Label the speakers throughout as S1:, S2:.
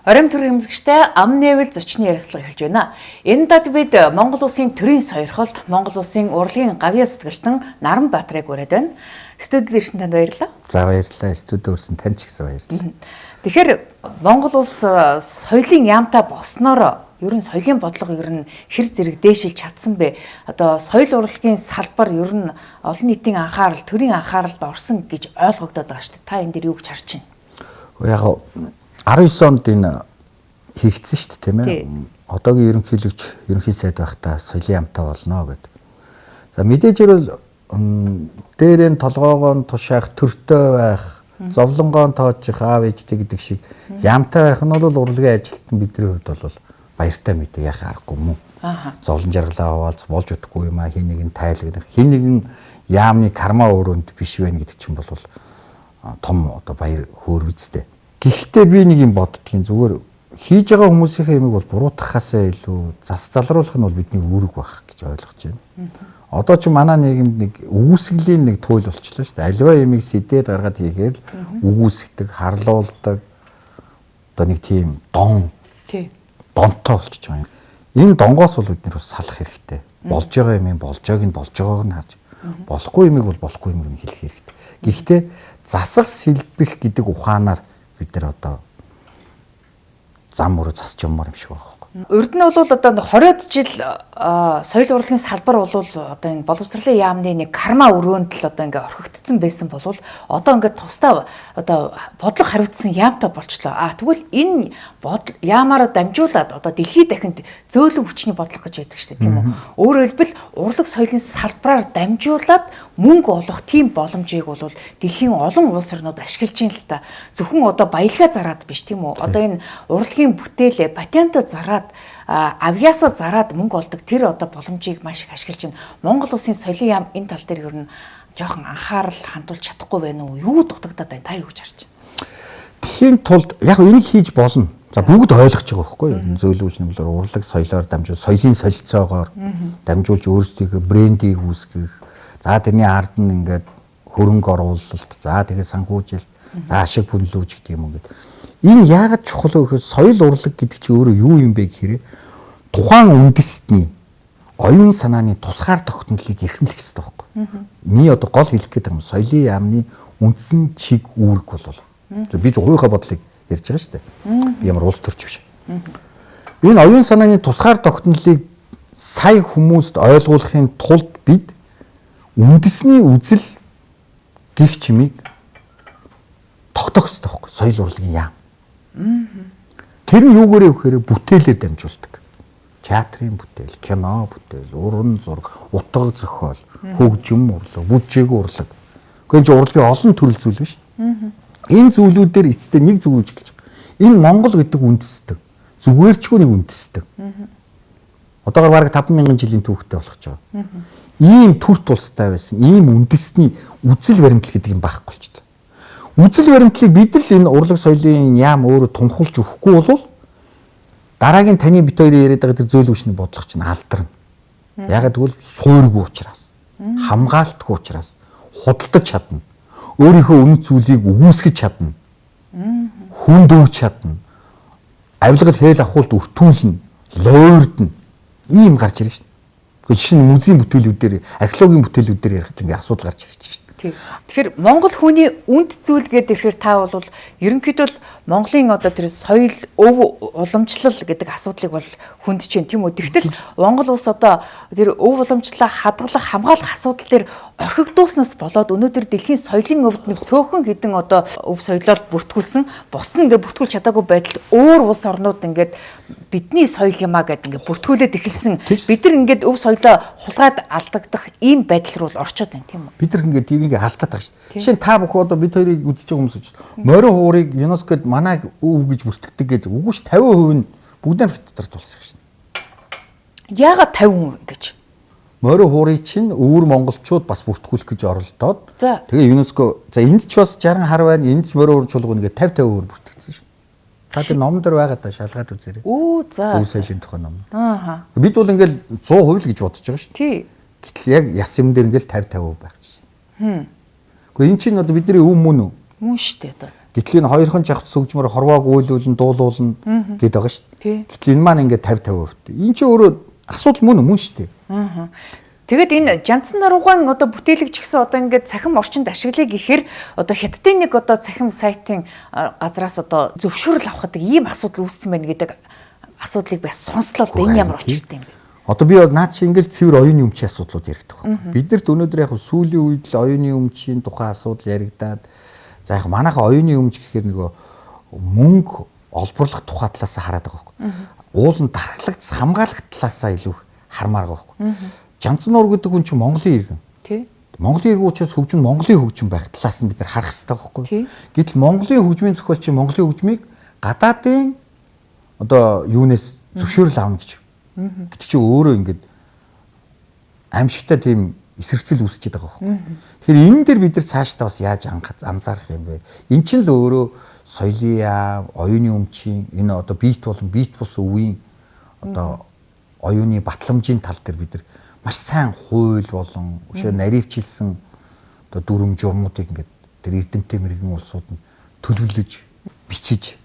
S1: Оройн төрийн хэмжигчтэй ам нээвэл зочны ярилцлага эхэлж байна. Энэ дад бид Монгол Улсын төрийн сойрхолд Монгол Улсын урлагийн гавьяа сэтгэлтэн Наран Баатрыг ураад байна. Студид ирсэн танд баярлалаа.
S2: За баярлалаа. Студид ирсэн танд ч гэсэн баярлалаа.
S1: Тэгэхээр Монгол Улс соёлын яамтай болсноор ер нь соёлын бодлого ер нь хэр зэрэг дээшилж чадсан бэ? Одоо соёл урлагийн салбар ер нь олон нийтийн анхаарал, төрийн анхааралд орсон гэж ойлгогдоод байгаа шүү дээ. Та энэ дээр юу гэж харж байна?
S2: Яг 19 онд энэ хийгдсэн шүү дээ, тийм ээ. Одоогийн ерөнхий сайд байхдаа соёлын яамтай болно гэдэг. За мэдээж ирвэл дээрэн толгоогоо тушаах, төртөө байх, зовлонгоо тоожих аав ээжтэй гэдэг шиг яамтай байх нь бол урлагийн ажилтан бидний хувьд бол баяртай мэдээ яхаа аргагүй мөн. Зовлон жаргалаа хаваалц болж удахгүй юм а, хин нэг нь тайлагнах, хин нэгэн яамны карма өрөөнд биш вэ гэдэг чинь бол том одоо баяр хөөр үстэй. Гэхдээ би нэг юм боддгийн зүгээр хийж байгаа хүмүүсийн юмыг бол буруутгахаасаа илүү зас залруулах нь бол бидний үүрэг байх гэж ойлгож байна. Одоо ч манай нийгэмд нэг үгүйсгэлийн нэг туйл болчихлоо шүү дээ. Аливаа юмыг сэдээд гаргаад хийхээр л үгүйсгдэг, харлуулдаг. Одоо нэг тийм донтой болчихж байгаа юм. Энэ донгоос бол бид нэр салах хэрэгтэй. Болж байгаа юм болж байгааг нь харж, болохгүй юмыг бол болохгүй юмыг нь хэлэх хэрэгтэй. Гэхдээ засах сэлбэх гэдэг ухаанаар бид нар одоо зам мөрөө засч юмар юм шиг байна.
S1: Урд нь бол одоо 20-од жил соёл урлагийн салбар бол одоо энэ боловсролын яамны нэг карма өрөөнд л одоо ингээ орхигдсон байсан бол одоо ингээ тусдаа одоо бодлого хариуцсан яамтай болчлоо. Тэгвэл энэ яамаараа дамжуулаад одоо дэлхийд дахинд зөөлөн хүчний бодлого гэж байдаг шүү дээ, тийм үү? Өөрөөр хэлбэл урлаг соёлын салбараар дамжуулаад мөнгө олох тийм боломжийг бол дэлхийн олон улс орнууд ашиглаж байна л та. Зөвхөн одоо баялгаа зараад биш, тийм үү? Одоо энэ урлагийн бүтээлээ патент зараад авьяасаа зараад мөнгө олдог тэр одоо боломжийг маш их ашиглаж байна. Монгол Улсын соёлын яам энэ тал дээр ер нь жоохон анхаарал хандуулж чадахгүй байна уу? Юу дутагдаад байна? Та юу гэж харж байна?
S2: Тэхийн тулд яг энийг хийж болно. За бүгд ойлгож байгаа байхгүй юу? Зөөлөвч нэмлэр урлаг соёлоор дамжуул, соёлын солилцоогоор дамжуулж өөрсдийнхөө брендийг үүсгэх. За тэрний ард нь ингээд хөрөнгө оруулалт, за тэгээд санхүүжилт, за ашиг бүнлүүж гэдэг юм ингээд. Энэ яагаад чухал вэ гэхээр соёл урлаг гэдэг чинь өөрөө юу юм бэ гэхээр тухайн үндэстний оюун санааны тусгаар тогтнолыг эрхэмлэх хэрэгтэй байхгүй. Миний одоо гол хэлэх гээд байгаа юм соёлын яамны үндсэн чиг үүрэг бол би ч уухай бодлыг ярьж байгаа шүү дээ. Би ямар улс төрч биш. Энэ оюун санааны тусгаар тогтнолыг сая хүмүүст ойлгуулахын тулд бид үндэсний үзэл гих чимийг тогтоох хэрэгтэй байхгүй соёл урлагийн яам. Тэр нь юугээрээ вэхээр бүтээлээр дамжуулдаг. Театрын бүтээл, кино бүтээл, уран зураг, утга зохиол, хөгжим урлаг, бүжиг урлаг. Гэхдээ урлагийн олон төрөл зүйл биш үү? Энэ зүйлүүдээр эцэстээ нэг зүйл үжилж байгаа. Энэ Монгол гэдэг үндэстэн. Зүгээрчгүй нэг үндэстэн. Одоогоор бараг 50000 жилийн түүхтэй болох ч байгаа. Ийм төр тулстай байсан, ийм үндэсний үзэл баримтлал гэдэг юм байхгүй болчихлоо. Үзэл баримтлалыг бид л энэ урлаг соёлын яам өөрөө тунхуулж өгөхгүй бол дараагийн таны бит хоёрын яриад байгаа тэр зөөлөвчний бодлого чинь алдарна. Ягаад гэвэл суурьгүй учраас, хамгаалтгүй учраас худалдаж чадна. Өөрийнхөө үнэт зүйлийг өгөөсгөж чадна. Хүнд өгч чадна. Авилгал хээл ахуулт өртүүлнэ, лойрдно. Ийм гарч ирж байна. Гэхдээ жишээ нь музейн бүтээлүүдээр, археологийн бүтээлүүдээр ярихад ингээ асуудал гарч ирж байна.
S1: Тэгэхээр Монгол хүний үнд зүйл гэдэг ихээр та бол ерөнхийдөө Монголын одоо тэр соёл, өв уламжлал гэдэг асуудлыг бол хүндэж байна, тийм үү? Тэгтэл Монгол улс одоо тэр өв уламжлалаа хадгалах, хамгаалах асуудал дээр орхигдуулснаас болоод өнөөдөр дэлхийн соёлын өвд нэг цөөхөн хэдэн одоо өв соёлоор бүртгүүлсэн, бус нь ингээд бүртгүүлж чадаагүй байдал өөр улс орнууд ингээд бидний соёл юмаа гэдэг ингээд бүртгүүлээд эхэлсэн. Бид нар ингээд өв соёлоо хулгайд алдагдах ийм байдал руу орчод байна, тийм үү?
S2: Бид нар ингээд энийг алдаад байгаа шүү дээ. Жишээ нь та бүхэн одоо бид хоёрыг үзэж байгаа хүмүүс шүү дээ. Морин хуурыг ЮНЕСКОд манай өв гэж бүртгэдэг гэдэг. Үгүй ш 50% нь бүгд нар дотор тулсан шүү дээ.
S1: Яагаад 50% гэж?
S2: Морин хуурыг чинь өвөр монголчууд бас бүртгүүлэх гэж оролдоод тэгээ ЮНЕСКО за энд ч бас 60 хар байна. Энд ч морин хуурч чуулгана гэдэг 50% бүртгэгдсэн шүү дээ. Та тэр ном дээр байгаа та шалгаад үзээрэй.
S1: За.
S2: Өв соёлын тухай ном. Бид бол ингээл 100% л гэж бодож байгаа шүү дээ. Гэтэл яг яс юм дээр ингээл 50-50% байх чинь. Гэхдээ эн чинь одоо бидний өв мөн үү?
S1: Мөн шүү дээ.
S2: Гэтэл энэ хоёрхан жавхц хөгжмөр хорвоог үйлүүлэн дуулуулна гэдэг байгаа шүү дээ. Гэтэл энэ маань ингээд 50-50%. Энэ чинь өөрөө асуудал мөн шүү дээ.
S1: Тэгээд энэ Жанцсан даруугаан одоо бүтээлэг ч гэсэн одоо ингээд цахим орчинд ашиглая гэхээр одоо хятадын нэг одоо цахим сайтын газраас одоо зөвшөөрөл авах гэдэг ийм асуудал үүссэн байна гэдэг асуудлыг би сонслоо. Энэ ямар учиртай юм бэ? Одоо
S2: би наад чи ингээд цэвэр оюуны өмчийн асуудлууд яригдах байна. Биднэрт өнөөдөр яг сүүлийн үед л оюуны өмчийн тухай асуудал яригдаад за яг манайха оюуны өмч гэхээр нөгөө мөнгө олборлох тухай талаас хараад байгаа байхгүй. Уулын дархлагц хамгаалах талаасаа илүү хармаар байгаа байхгүй. Жанцсан нуур гэдэг хүн чинь Монголын иргэн.
S1: Тий.
S2: Монголын иргэн учраас хөгжим Монголын хөгжим байх талаас нь бид нар харах хэрэгтэй байхгүй. Гэтэл Монголын хөгжмийн зохиол чинь Монголын хөгжмийг гадаадын одоо юунаас зөвшөөрөл авна гэж. Гэтэл чи өөрөө ингээд аимшигтай тийм эсрэгцэл үүсчихэд байгаа байхгүй. Тэгэхээр энэ дээр бид нар цаашдаа бас яаж анзаарах юм бэ? Эн чинь л өөрөө соёлын яам, оюуны өмчийн энэ одоо бит болон бит бус өвийн одоо оюуны батламжийн тал дээр бид нар маш сайн хууль болон өшөө наривчилсан одоо дүрм журмуудыг ингээд тэр эрдэмтэй мэрэгэн улсууд нь төлөвлөж бичиж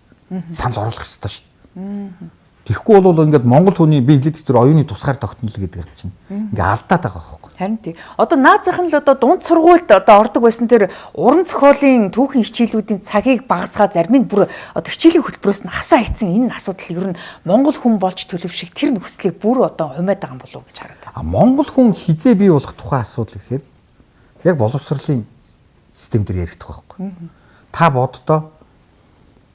S2: санал оруулах хэрэгтэй шүү дээ. Тэгэхгүй бол ингээд монгол хүний би хэлээд тэр оюуны тусгаар тогтнол гэдэг чинь ингээд алдаад байгаа байхгүй.
S1: Харин тий. Одоо наазах нь л одоо дунд сургуульд одоо ордог байсан тэр уран зохиолын түүхэн хичээлүүдийн цагийг багасгаа зарим нь бүр одоо хичээлийн хөтөлбөрөөс нь хасаа хийцэн энэ асуудал ер нь монгол хүн болж төлөвших тэр нөхцөлийг бүр одоо хумаад байгаа юм болов уу гэж хараад.
S2: Монгол хүн хизээ бий болох тухайн асуудал гэхээр яг боловсролын систем дээр яригдах байхгүй. Та боддоо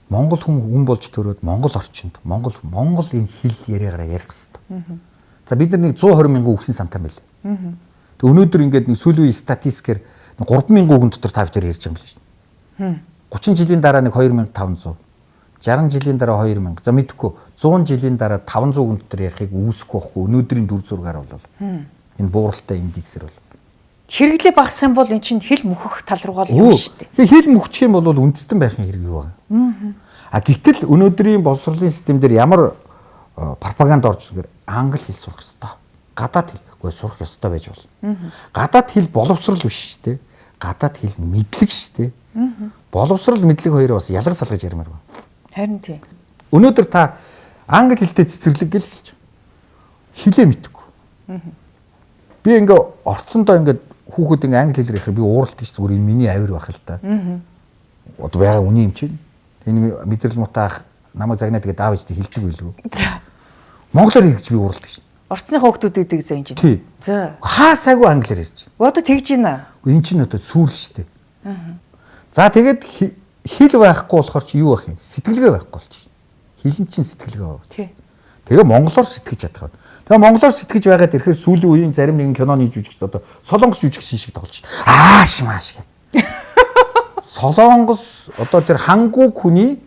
S2: монгол хүн болж төрөөд монгол орчинд монгол энэ хэл яриагаараа ярих хэрэгтэй. За бид нар нэг 120 мянган үгсийн сантай байл. Тэг өнөөдөр ингээд нэг сүүлийн статистикээр 3000 үгэн дотор та бүхэн ярьж байгаа юм биш үү? 30 жилийн дараа нэг 2500, 60 жилийн дараа 2000. За мэдхгүй 100 жилийн дараа 500 үгэн дотор ярихыг үүсэхгүй байхгүй. Өнөөдрийн дүр зургаар бол энэ бууралтай индексээр бол
S1: хэрэглээ багасах юм бол эн чинь хэл мөхөх тал руугаа л явна шүү дээ.
S2: Тэгээ хэл мөхчих юм бол үндэстэн байхын хэрэг юу вэ? Гэтэл өнөөдрийн боловсролын систем дээр ямар пропаганд орж иргээр англи хэл сурах хэрэгтэй. Гадаад хэлгүй сурах ёстой байж болно. Гадаад хэл боловсрол биш шүү дээ. Гадаад хэл мэдлэг шүү дээ. Боловсрол мэдлэг хоёроо бас ялгар салгаж ярмаар байна.
S1: Харин тийм.
S2: Өнөөдөр та англи хэлтэй цэцэрлэг гэл хэлж. Хэлээ мэдгүй. Би ингээ орцондоо ингээ хүүхэд ингээ англи хэлээр ярих би ууралт гэж зүгээр энэ миний авир байх л та. Одоо яга үний юм чинь. Энэ мэдрэл мутаах намайг загнаад тэгээд аав ээжтэй хэлдэг байлгүй. Монголоор хэлж би ууралт гэж.
S1: Орцны хүүхдүүд гэдэг зэн чинь.
S2: Тий.
S1: За.
S2: Хаа сайгүй англиар ярьж байна.
S1: Одоо тэгж байна.
S2: Энэ чинь одоо сүрэл шүү дээ. За тэгээд хэл байхгүй болохоор чи юу байх юм? Сэтгэлгээ байхгүй болчих. Хэлэн чинь сэтгэлгээ байна.
S1: Тий.
S2: Тэгээ монголоор сэтгэж чадах. Тэгээ монголоор сэтгэж байгаад ирэхээр сүүлийн үеийн зарим нэгэн киноны жүжигчд одоо солонгос жүжигчин шиг тоглож байна. Ааш мааш гэх. Солонгос одоо тэр хангуг хүний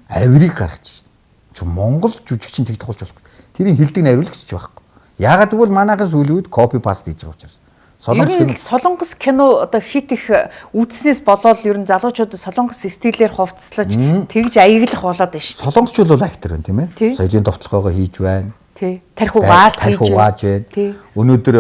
S2: авирыг гаргаж байна. Чи монгол жүжигчин тэг тоглож болох. Тэрийн хэлдэг найруулагч ч байхгүй. Яагаад гэвэл манайхаас сүүлийн үед копи паст хийж байгаа учраас.
S1: Солонгос кино одоо хит их үзснээс болоод ер нь залуучууд солонгос стилээр хувцаслаж тэгж аяглах болоод байна шүү.
S2: Солонгосчууд бол актер байна тийм ээ. Соёлын товтлогоогоо хийж байна.
S1: Тий. Тархи угааж
S2: байна. Өнөөдөр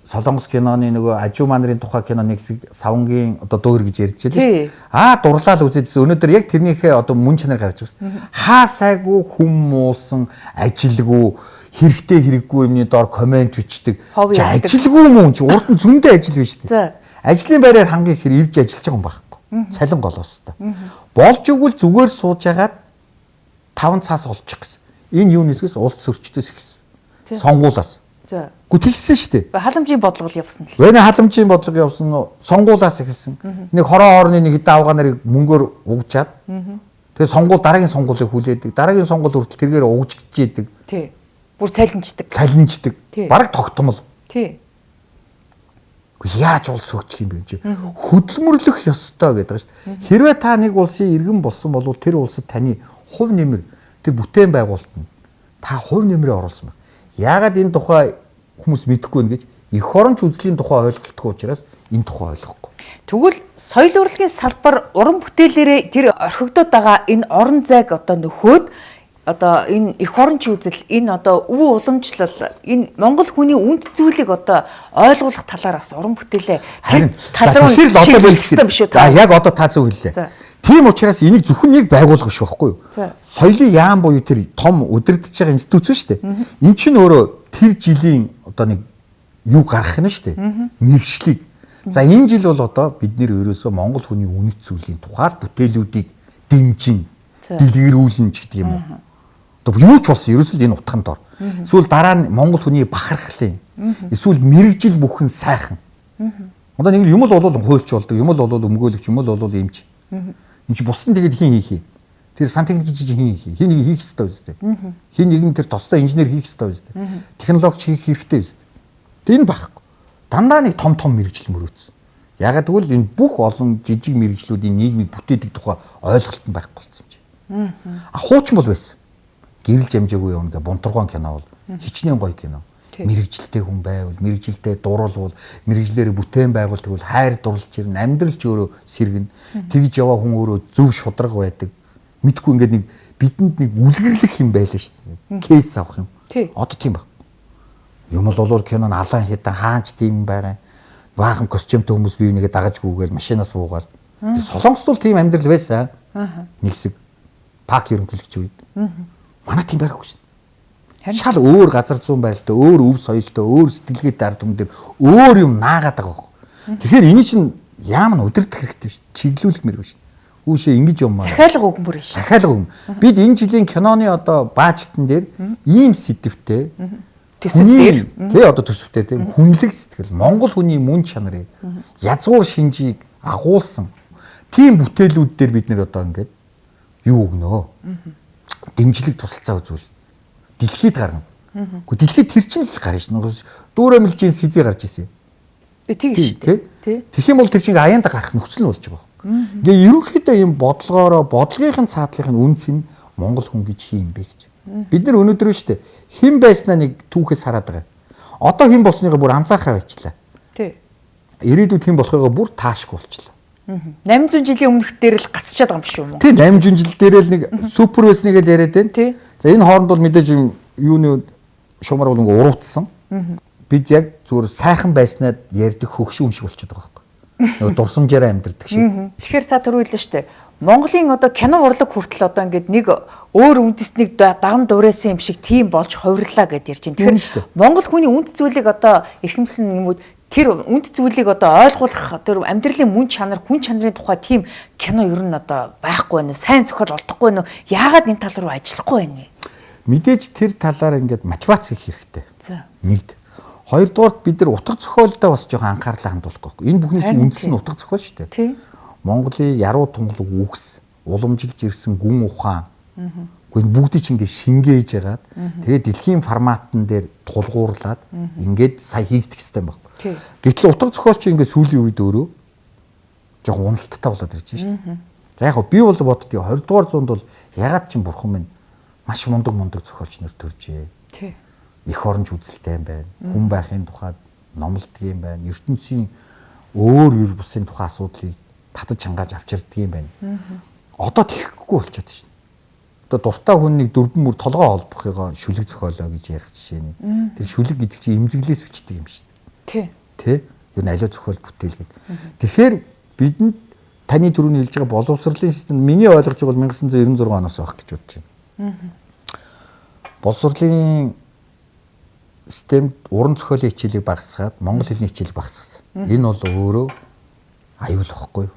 S2: солонгос киноны нөгөө ажуу манарын тухай кино нэг хэсэг савнгийн одоо дуур гэж ярьж байлаа. Дурлал үзээдсэн. Өнөөдөр яг тэрнийхээ одоо мөн чанар гарч байгаа. Хаа сайгүй хүмүүсэн ажилгүй хэрэгтэй хэрэггүй юмны доор комент бичдэг. Ажилгүй мөн чи урд нь зөндөө ажил биш үү? Ажлын байраар хамгийн их ирж ажиллаж байгаа юм байхгүй. Цалин голоостой. Болж игэл зүгээр сууж агаад 5 цаас олчих гэсэн. Энэ юунесгээс улс төрчдөөс эхэлсэн. Сонгуулаас.
S1: За.
S2: Гү тэгсэн шүү дээ.
S1: Халамжийн бодлого явсан л.
S2: Вэне халамжийн бодлого явсан нь сонгуулаас эхэлсэн. Нэг хорон хоорны нэг хэдэн авгаа нарыг мөнгөөр угжаад. Тэгээ сонгуул дараагийн сонгуулийг хүлээдэг. Дараагийн сонгуул хүртэл тэргээр угжиж идэг.
S1: Тий. Бүр цалинждаг.
S2: Бараг тогтмол.
S1: Тий.
S2: Яаж улс хөгжих юм бэ чи? Хөдөлмөрлөх ёстой гэдэг шүү дээ. Хэрвээ та нэг улсын иргэн болсон бол тэр улсад таны хувь нэмэр тэр бүтээн байгуулалт нь та хувь нэмрээ оруулсан байна. Яагаад энэ тухай хүмүүс мэдэхгүй вэ гэж эх оронч үзлийн тухай ойлголтгүй учраас энэ тухай ойлгохгүй.
S1: Тэгвэл соёл урлагийн салбар уран бүтээлээрээ тэр орхигдоод байгаа энэ орон зайг одоо нөхөөд одоо энэ эх оронч үзэл энэ одоо өв уламжлал энэ монгол хүний үнд зүйлийг одоо ойлгуулах талаар бас уран бүтээлээ тэр тал руу
S2: яг одоо та зөв хэллээ. Тийм учраас энийг зөвхөн нэг байгуулга биш байхгүй юу?
S1: За.
S2: Соёлын яам буюу тэр том удирдах байгаа институт шүү дээ. Эн чинь өөрөө тэр жилийн одоо нэг юу гаргах нь шүү дээ. Мэргэжлийг. За энэ жил бол одоо бид нэр ерөөсөө Монгол хүний үнэт зүйлийн тухайд бүтээлүүдийг дэмжин, дэлгэрүүлнэ ч гэдэг юм уу. Одоо юу ч болсон ерөөсөө энэ утганд ор. Эсвэл дараа нь Монгол хүний бахархлын эсвэл мэргэжил бүхэн сайхан. Одоо нэг юм л болол хуульч болдог, юм л болол өмгөөлөгч, юм л болол эмч. Энд чи бусдын тэгээд хин хийх. Тэр сантехник жижиг хин хийх. Хин хийх ёстой үстэй. Хин нэг нь тэр тостой инженер хийх ёстой үстэй. Технологич хийх хэрэгтэй үстэй. Тэр нь байхгүй. Дандаа нэг том мэрэгжил мөрөөдсөн. Ягаад гэвэл энэ бүх олон жижиг мэрэгжлүүдийн нийгмийг бүтээдэг тухай ойлголт нь байхгүй болсон юм чи. Хуучин бол байсан. Гэрэл жамжаагүй юм гэ бунтаргуун кино бол хичнээн гоё кино. Мэрэгжилтэй хүн байвал, мэрэгжилтэй дурлвал, мэрэгжлэрээ бүтээн байгуулдаг бол хайр дурлж ирнэ, амьдралч өөрөө сэргэн. Тэгж яваа хүн өөрөө зөв шудраг байдаг. Мэдгүй ингээд нэг бидэнд нэг үлгэрлэх юм байлаа шүү дээ. Кейс авах юм. Одоо тийм баг. Юм бол кинон алан хитан хаач тийм байна. Баахан костюмтэй хүмүүс бие нэгэ дагаж гүгээл машинаас буугаад. Тэр Солонгост бол тийм амьдрал байсан. Нэг хэсэг пак ерөнхийлөгч үед. Манай тийм байгаагүй шүү. Шал өөр газар зүүн байралтай, өөр өв соёлтой, өөр сэтгэлгээтэй ард түмэн дээр өөр юм наагаад байгаа байхгүй. Тэгэхээр эний чинь яам нь удирдах хэрэгтэй биш. Чиглүүлэх мэрэг биш. Үүшээ ингэж юм аа.
S1: Захиалга өгмөр биш.
S2: Захиалга өгм. Бид энэ жилийн киноны одоо баажтан дээр ийм сэдвтэй
S1: төсөвтэй
S2: тий одоо төсөвтэй тий хүнлэг сэтгэл, Монгол хүний мөн чанарыг язгуур шинжийг агуулсан тийм бүтээлүүд дээр бид нэр одоо ингээд юу өгнөө. Дэмжлэг тусалцаа үзүүл. Дэлхийд гарна. Гэхдээ дэлхийд тэр чинь л гарна шин. Дүүрэ мэлжийн сэзээ гарч ирсэн.
S1: Тийм шүү дээ.
S2: Тэгэх юм бол тэр чинь аяанда гарах нөхцөл нь болж байгаа. Ингээ ерөнхийдөө юм бодлогоороо бодлогын цаатлын үнц нь Монгол хүн гэж хийм бэ гэж. Бид нар өнөөдөр шүү дээ. Хэн байснаа нэг түүхээс хараад байгаа. Одоо хэн болсныгаа бүр анзаархаа байчлаа.
S1: Тий.
S2: Ирээдүйд хэн болохыгаа бүр таашгүй болчлаа.
S1: 800 жилийн өмнөх дээр л гацчаад байгаа юм шүү юм уу?
S2: Тий 800 жил дээр л нэг супер байсныг л яриад байна.
S1: Тий.
S2: За энэ хооронд бол мэдээж юуны шумар бол ингээ уруудсан. Бид яг зүгээр сайхан байснаад ярьдаг хөгшин юм шиг болчиход байгаа байхгүй. Нөгөө дурсамжаараа амьдэрдэг шиг.
S1: Тэгэхээр та түрүү хэллээ шүү дээ. Монголын одоо кино урлаг хүртэл одоо ингээд нэг өөр үндэснийг дагам дуурайсан юм шиг тийм болж хувирлаа гэдээ ярьж байна. Тэгэхээр Монгол хүний үнд зүйлийг одоо эрхэмсэн юм уу тэр үнд зүйлийг одоо ойлгуулах тэр амьдралын мөн чанар, хүн чанарын тухай тийм кино ер нь одоо байхгүй байна уу? Сайн зохиол олдохгүй байна уу? Яагаад энэ тал руу ажиллахгүй байна вэ?
S2: Мэдээж тэр талаар ингээд мотивац хийх хэрэгтэй.
S1: За.
S2: Нэгд. Хоёрдугаарт бид нар утга зохиолдоо бас жоохон анхаарлаа хандуулах байхгүй. Энэ бүхний чинь үндэс нь утга зохиол шүү дээ.
S1: Тийм.
S2: Монголын яруу тунгалаг үгс, уламжилж ирсэн гүн ухаан. Гэхдээ бүгдийг чинь ингээд шингээж ягаад тэгээд дэлхийн форматн дээр тулгуурлаад ингээд сая хийгдэх хэрэгтэй байхгүй. Гэтэл утга зохиол чинь ингээд сүүлийн үед өөрөө жоохон уналттай болоод ирж байна шүү дээ. За яг би бол боддгийг 20 дугаар зуунд бол ягаад чинь бурхан минь маш мундаг зохиолч нар төржээ.
S1: Тий.
S2: Эх оронч үзэлтэй юм байна. Хүн байхын тухайд номлодог юм байна. ертөнцийн өөр бусын тухай асуудлыг татаж хангааж авчирдаг юм байна. Одоо тэхгүй болчиход шин. Одоо дуртай хүннийг дөрвөн мөр толгоо холбохыгоо шүлэг зохиолоо гэж ярих жишээ нь. Тэр шүлэг гэдэг чинь эмзэглээс бичдэг юм шин.
S1: Тий.
S2: Тэ? Юу н аливаа зохиол бүтээл гэдэг. Тэгэхээр бидэнд таны түрүүний хэлж байгаа боловсролын систем миний ойлгож байгаа бол 1996 оноос байх гэж бодож байна. Боловсролын системд уран зохиолын хичээлийг багасгаад монгол хэлний хичээлийг багасгасан. Энэ бол өөрөө аюул واخгүй юу?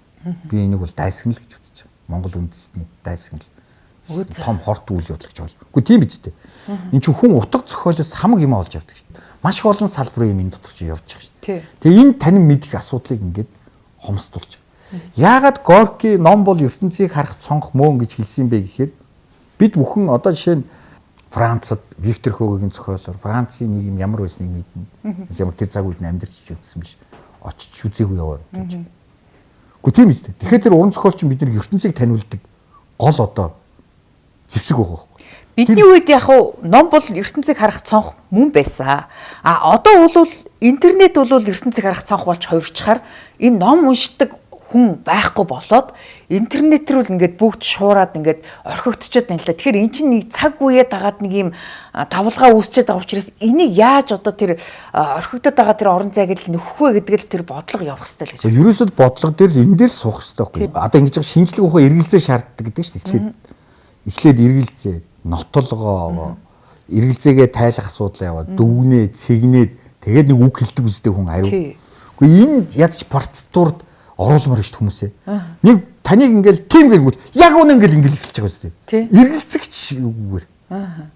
S2: Би энийг бол дайсагнал гэж үзэж байгаа. Монгол үндэстний дайсагнал. Том хорт үйл явдал гэж байна. Үгүй тийм биз дээ. Энд чинь хүн утга зохиолоос хамаг юм олж явдаг шүү дээ. Маш их олон салбарын юм энэ дотор чинь явж байгаа шүү дээ. Тэгээ энэ танин мэдих асуудлыг ингээд хомсдуулж байгаа. Яагаад Горки ном бол ертөнцийг харах цонх мөн гэж хэлсэн бэ гэхээр бид бүхэн одоо жишээ нь Францад Виктор Хьюгогийн зохиолоор Францын нэг юм ямар байсныг мэднэ. Ямар тэр цаг үед амьдарч үзсэн биш. Очиж үзээгүй яваа гэж. Гэхдээ тийм үстэй. Тэгэхээр тэр уран зохиолч бид нар ертөнцийг таниулдаг гол одоо зэвсэг байгаа байхгүй.
S1: Бидний үед яг ном бол ертөнцийг харах цонх мөн байсан. А одоо бол интернет бол ертөнцийг харах цонх болж хувирчаар энэ ном уншдаг хүн байхгүй болоод интернет рүү ингээд бүгд шуураад ингээд орхигдчиход байна л да. Тэгэхээр эн чинь нэг цаг үеэ дагаад нэг юм давлгаа үүсчээд байгаа учраас энийг яаж одоо тэр орхигдоод байгаа тэр орон зайг л нөхөх вэ гэдэг л тэр бодлого явах хэрэгтэй л гэж.
S2: Ерөөсөд бодлого дээр л энэ дээр суух хэрэгтэй байхгүй. Одоо ингэж шинжлэх ухаан эргэлзээ шаарддаг гэдэг чинь эхлээд эргэлзээ, нотолгоо, эргэлзээгээ тайлах асуудал яваад дүгнээ, цэгнээд тэгээд нэг үг хэлдэг үстэй хүн хариу. Гэхдээ энэ ядч процедурд оруулмаар шүү хүмүүсээ. Нэг таныг ингээл тим гингүүд яг үнэ ингээл эхэлж байгаа үстэй. Эргэлзэгч үгээр.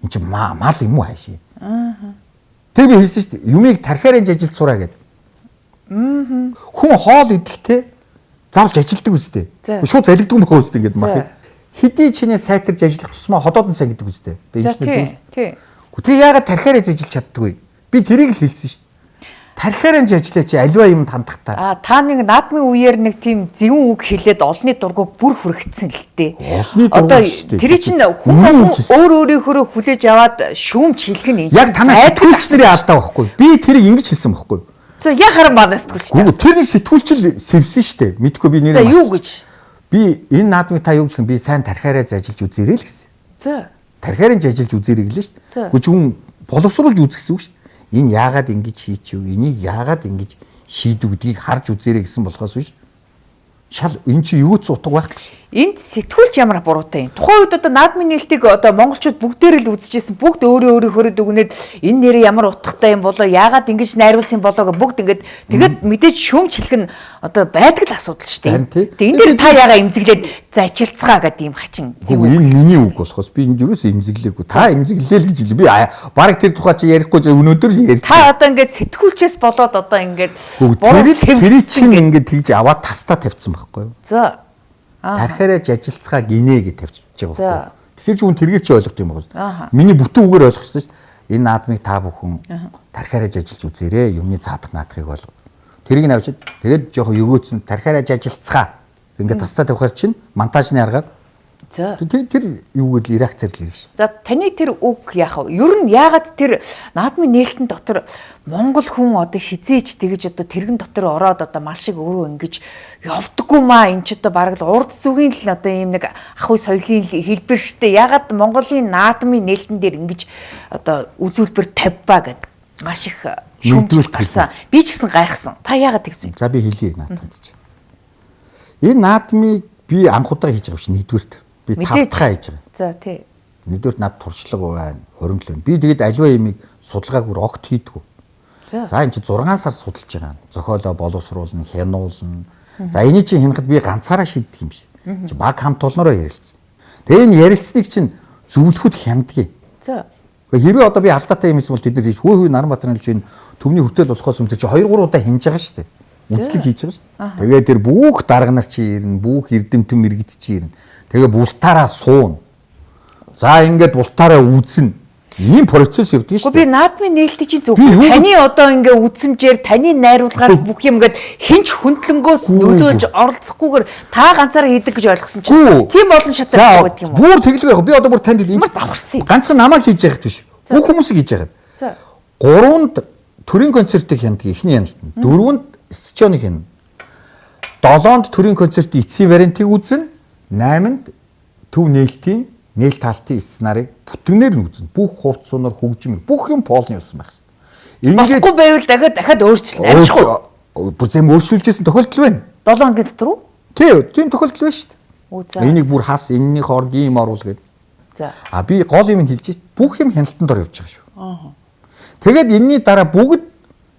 S2: Энд чинь мал юм уу хаашаа. Тэг би хэлсэн шүү дээ. Юмыг тархиараа ажилд сураа гэдэг. Хүн хоол идэхтэй заавалж ажилдаг үстэй. Шууд залгиддаг юм хөө үстэй ингээд мах. Хэдий чинээ сайтарж ажиллах тусмаа ходоод нь сайн гэдэг үстэй. Тий. Тэгээ яагаад тархиараа ажиллаж чаддгүй? Би тэрийг л хэлсэн шүү дээ. Тархиараа ажиллаа чи альва юм тандахтаа.
S1: Та нэг наадмын үеэр нэг тийм зөвүүн үг хэлээд олонний дургуг бүр хүрэгдсэн л дээ.
S2: Олонний дургуг шүү дээ.
S1: Тэр чинь хүн өөрийнхөө хүлээж аваад шүүмж хэлэх нь
S2: яг танаас сэтгүүлчнэрийн алдаа байхгүй. Би тэрийг ингэж хэлсэн байхгүй.
S1: За яг харан манаас сэтгүүлч.
S2: Тэр нэг сэтгүүлчл сэвсэн шүү дээ. Мэдгүй би нэр.
S1: За юу гэж?
S2: Би энэ наадмыг та юу гэх юм би сайн тархиараа ажиллаж үзээрэй л гэсэн.
S1: За.
S2: Тархиараа ажиллаж үзээрэй гэлээ шүү дээ. Гэхдээ хүн боловсруулж үзгэсэн үг шүү дээ. Энэ яагаад ингэж хийчихв? Энийг яагаад ингэж шийдв гэдгийг харж үзээрэй гэсэн болохоос биш. Шал эн чи юу ч утга байхгүй шүү.
S1: Энд сэтгүүлч ямар буруутай юм. Тухайн үед одоо наадмын нээлтийг одоо монголчууд бүгдээр л үзчихсэн. Бүгд өөрөө хөрөд өгнөд энэ нэр ямар утгатай юм болоо, яагаад ингэж найруулсан болоо гэж бүгд ингэж тэгэд мэдээж шүүмж хэлэх нь одоо байдаг л асуудал шүү дээ. Тэгээ энэ дээр та яагаад имзэглээд за ажилцгаа гэдэг юм хачин.
S2: Энэ миний үг болохоос би энд юус имзэглээгүй. Та имзэглээ л гэж хэлээ. Би бараг тэр тухай чи ярихгүй өнөөдөр л ярьж.
S1: Та одоо ингэж сэтгүүлчээс болоод одоо ингэж
S2: тэр чинь ингэж тэгж аваад тастаа тавьсан байхгүй юу?
S1: За.
S2: Тархиараа ажилцгаа гинэ гэж тавьчихж байгаа байхгүй. Тэгэхээр ч хүн тэргээр чи ойлгох юм байна. Миний бүтэн үгээр ойлгох шүү дээ. Энэ наадмыг та бүхэн тархиараа ажилж үзээрэй. Юмны цаадах наадахыг болго. Тэрийг навчид тэгээд жоохон өгөөцөн тархиараа ажилцгаа ингээд тастаа тавихаар чинь монтажны аргаар.
S1: За.
S2: Тэр юугээр л реакцээр л ирнэ шүү.
S1: За таны тэр үг яах вэ? Ер нь яагаад тэр наадмын нээлтэн дотор монгол хүн одоо хизээч тэгэж одоо тэрэгэн дотор ороод одоо мал шиг өөрөө ингэж явдаггүй маа эн ч одоо бараг л урд зүгийн л одоо ийм нэг ахуй соёлын хэлбэр штэ. Яагаад Монголын наадмын нээлтэн дээр ингэж одоо үзүүлбэр тавьбаа гэдэг маш их шүүмжлэлт гарсан. Би ч гэсэн гайхсан. Та яагаад тэгсэн юм?
S2: За би хэлье наадманд чинь. Энэ наадмыг би анх удаа хийж байгаа биш нэгдүгээрт. Би тавтахаа хийж байгаа.
S1: За тий.
S2: Нэгдүгээр над туршлага байна, хоримтлоо. Би тэгээд аливаа юмыг судалгааг бүр огт хийдгүү. За энэ чи 6 сар судалж байгаа. Зохиолоо боловсруулна, хянуулна. За энийг чи хянахад би ганцаараа шийддэг юм шиг. Чи баг хамт олноороо ярилцсан. Тэгээ энэ ярилцсныг чинь зөвлөхөд хяндгийг.
S1: За.
S2: Хэрвээ одоо би алдаатай юм эсвэл тэд нар хөө Наранбаатарын чинь төвний хүртэл болохоос өмнө чи 2 3 удаа хянаж байгаа шүү дээ. Үнслэг хийж байгаа шүү дээ. Тэгээд тэр бүх дарга нар чи ирнэ, бүх эрдэмтэн мэрэгд чи ирнэ. Тэгээ бултаараа суун. За ингээд бултаараа үүснэ. Ийм процесс явдаг шүү
S1: дээ. Би наадмын нээлттэй чи зөв. Таны одоо ингээ үзмжээр таны найруулгаар бүх юм ингээд хинч хөндлөнгөөс нөлөөлж оролцохгүйгээр та ганцаараа хийдэг гэж ойлгосон чинь. Тийм олон шатар байдаг юм уу?
S2: Бүр тэглэг яг. Би одоо бүр танд энэ
S1: заварсан.
S2: Ганцхан намайг хийж яхад биш. Бүх хүмүүсийг хийж яхад.
S1: За.
S2: 3-нд төрийн концертыг хяндаг эхний хяналтанд. 4-нд стадионыг хянана. 7-нд төрийн концертын эцсийн вариантыг үзнэ. 8-нд төв нээлтийн нээлт таалтын сценарийг бүтгэнээр нь үзнэ. Бүх хувц сунар хөгжим бүх юм полны явсан байх шээ.
S1: Ингээд болохгүй байвал дахиад өөрчлөлт амжихгүй.
S2: Бүр зэм өөрчлүүлжсэн тохиолдол байна.
S1: 7 хоногийн дотор уу?
S2: Тийм тохиолдол байна шүү дээ. Энийг бүр хас энэний хооронд ийм оруул гэдэг.
S1: За.
S2: Би гол юм хэлж шээ. Бүх юм хяналтанд ор явж байгаа шүү. Тэгээд энэний дараа бүгд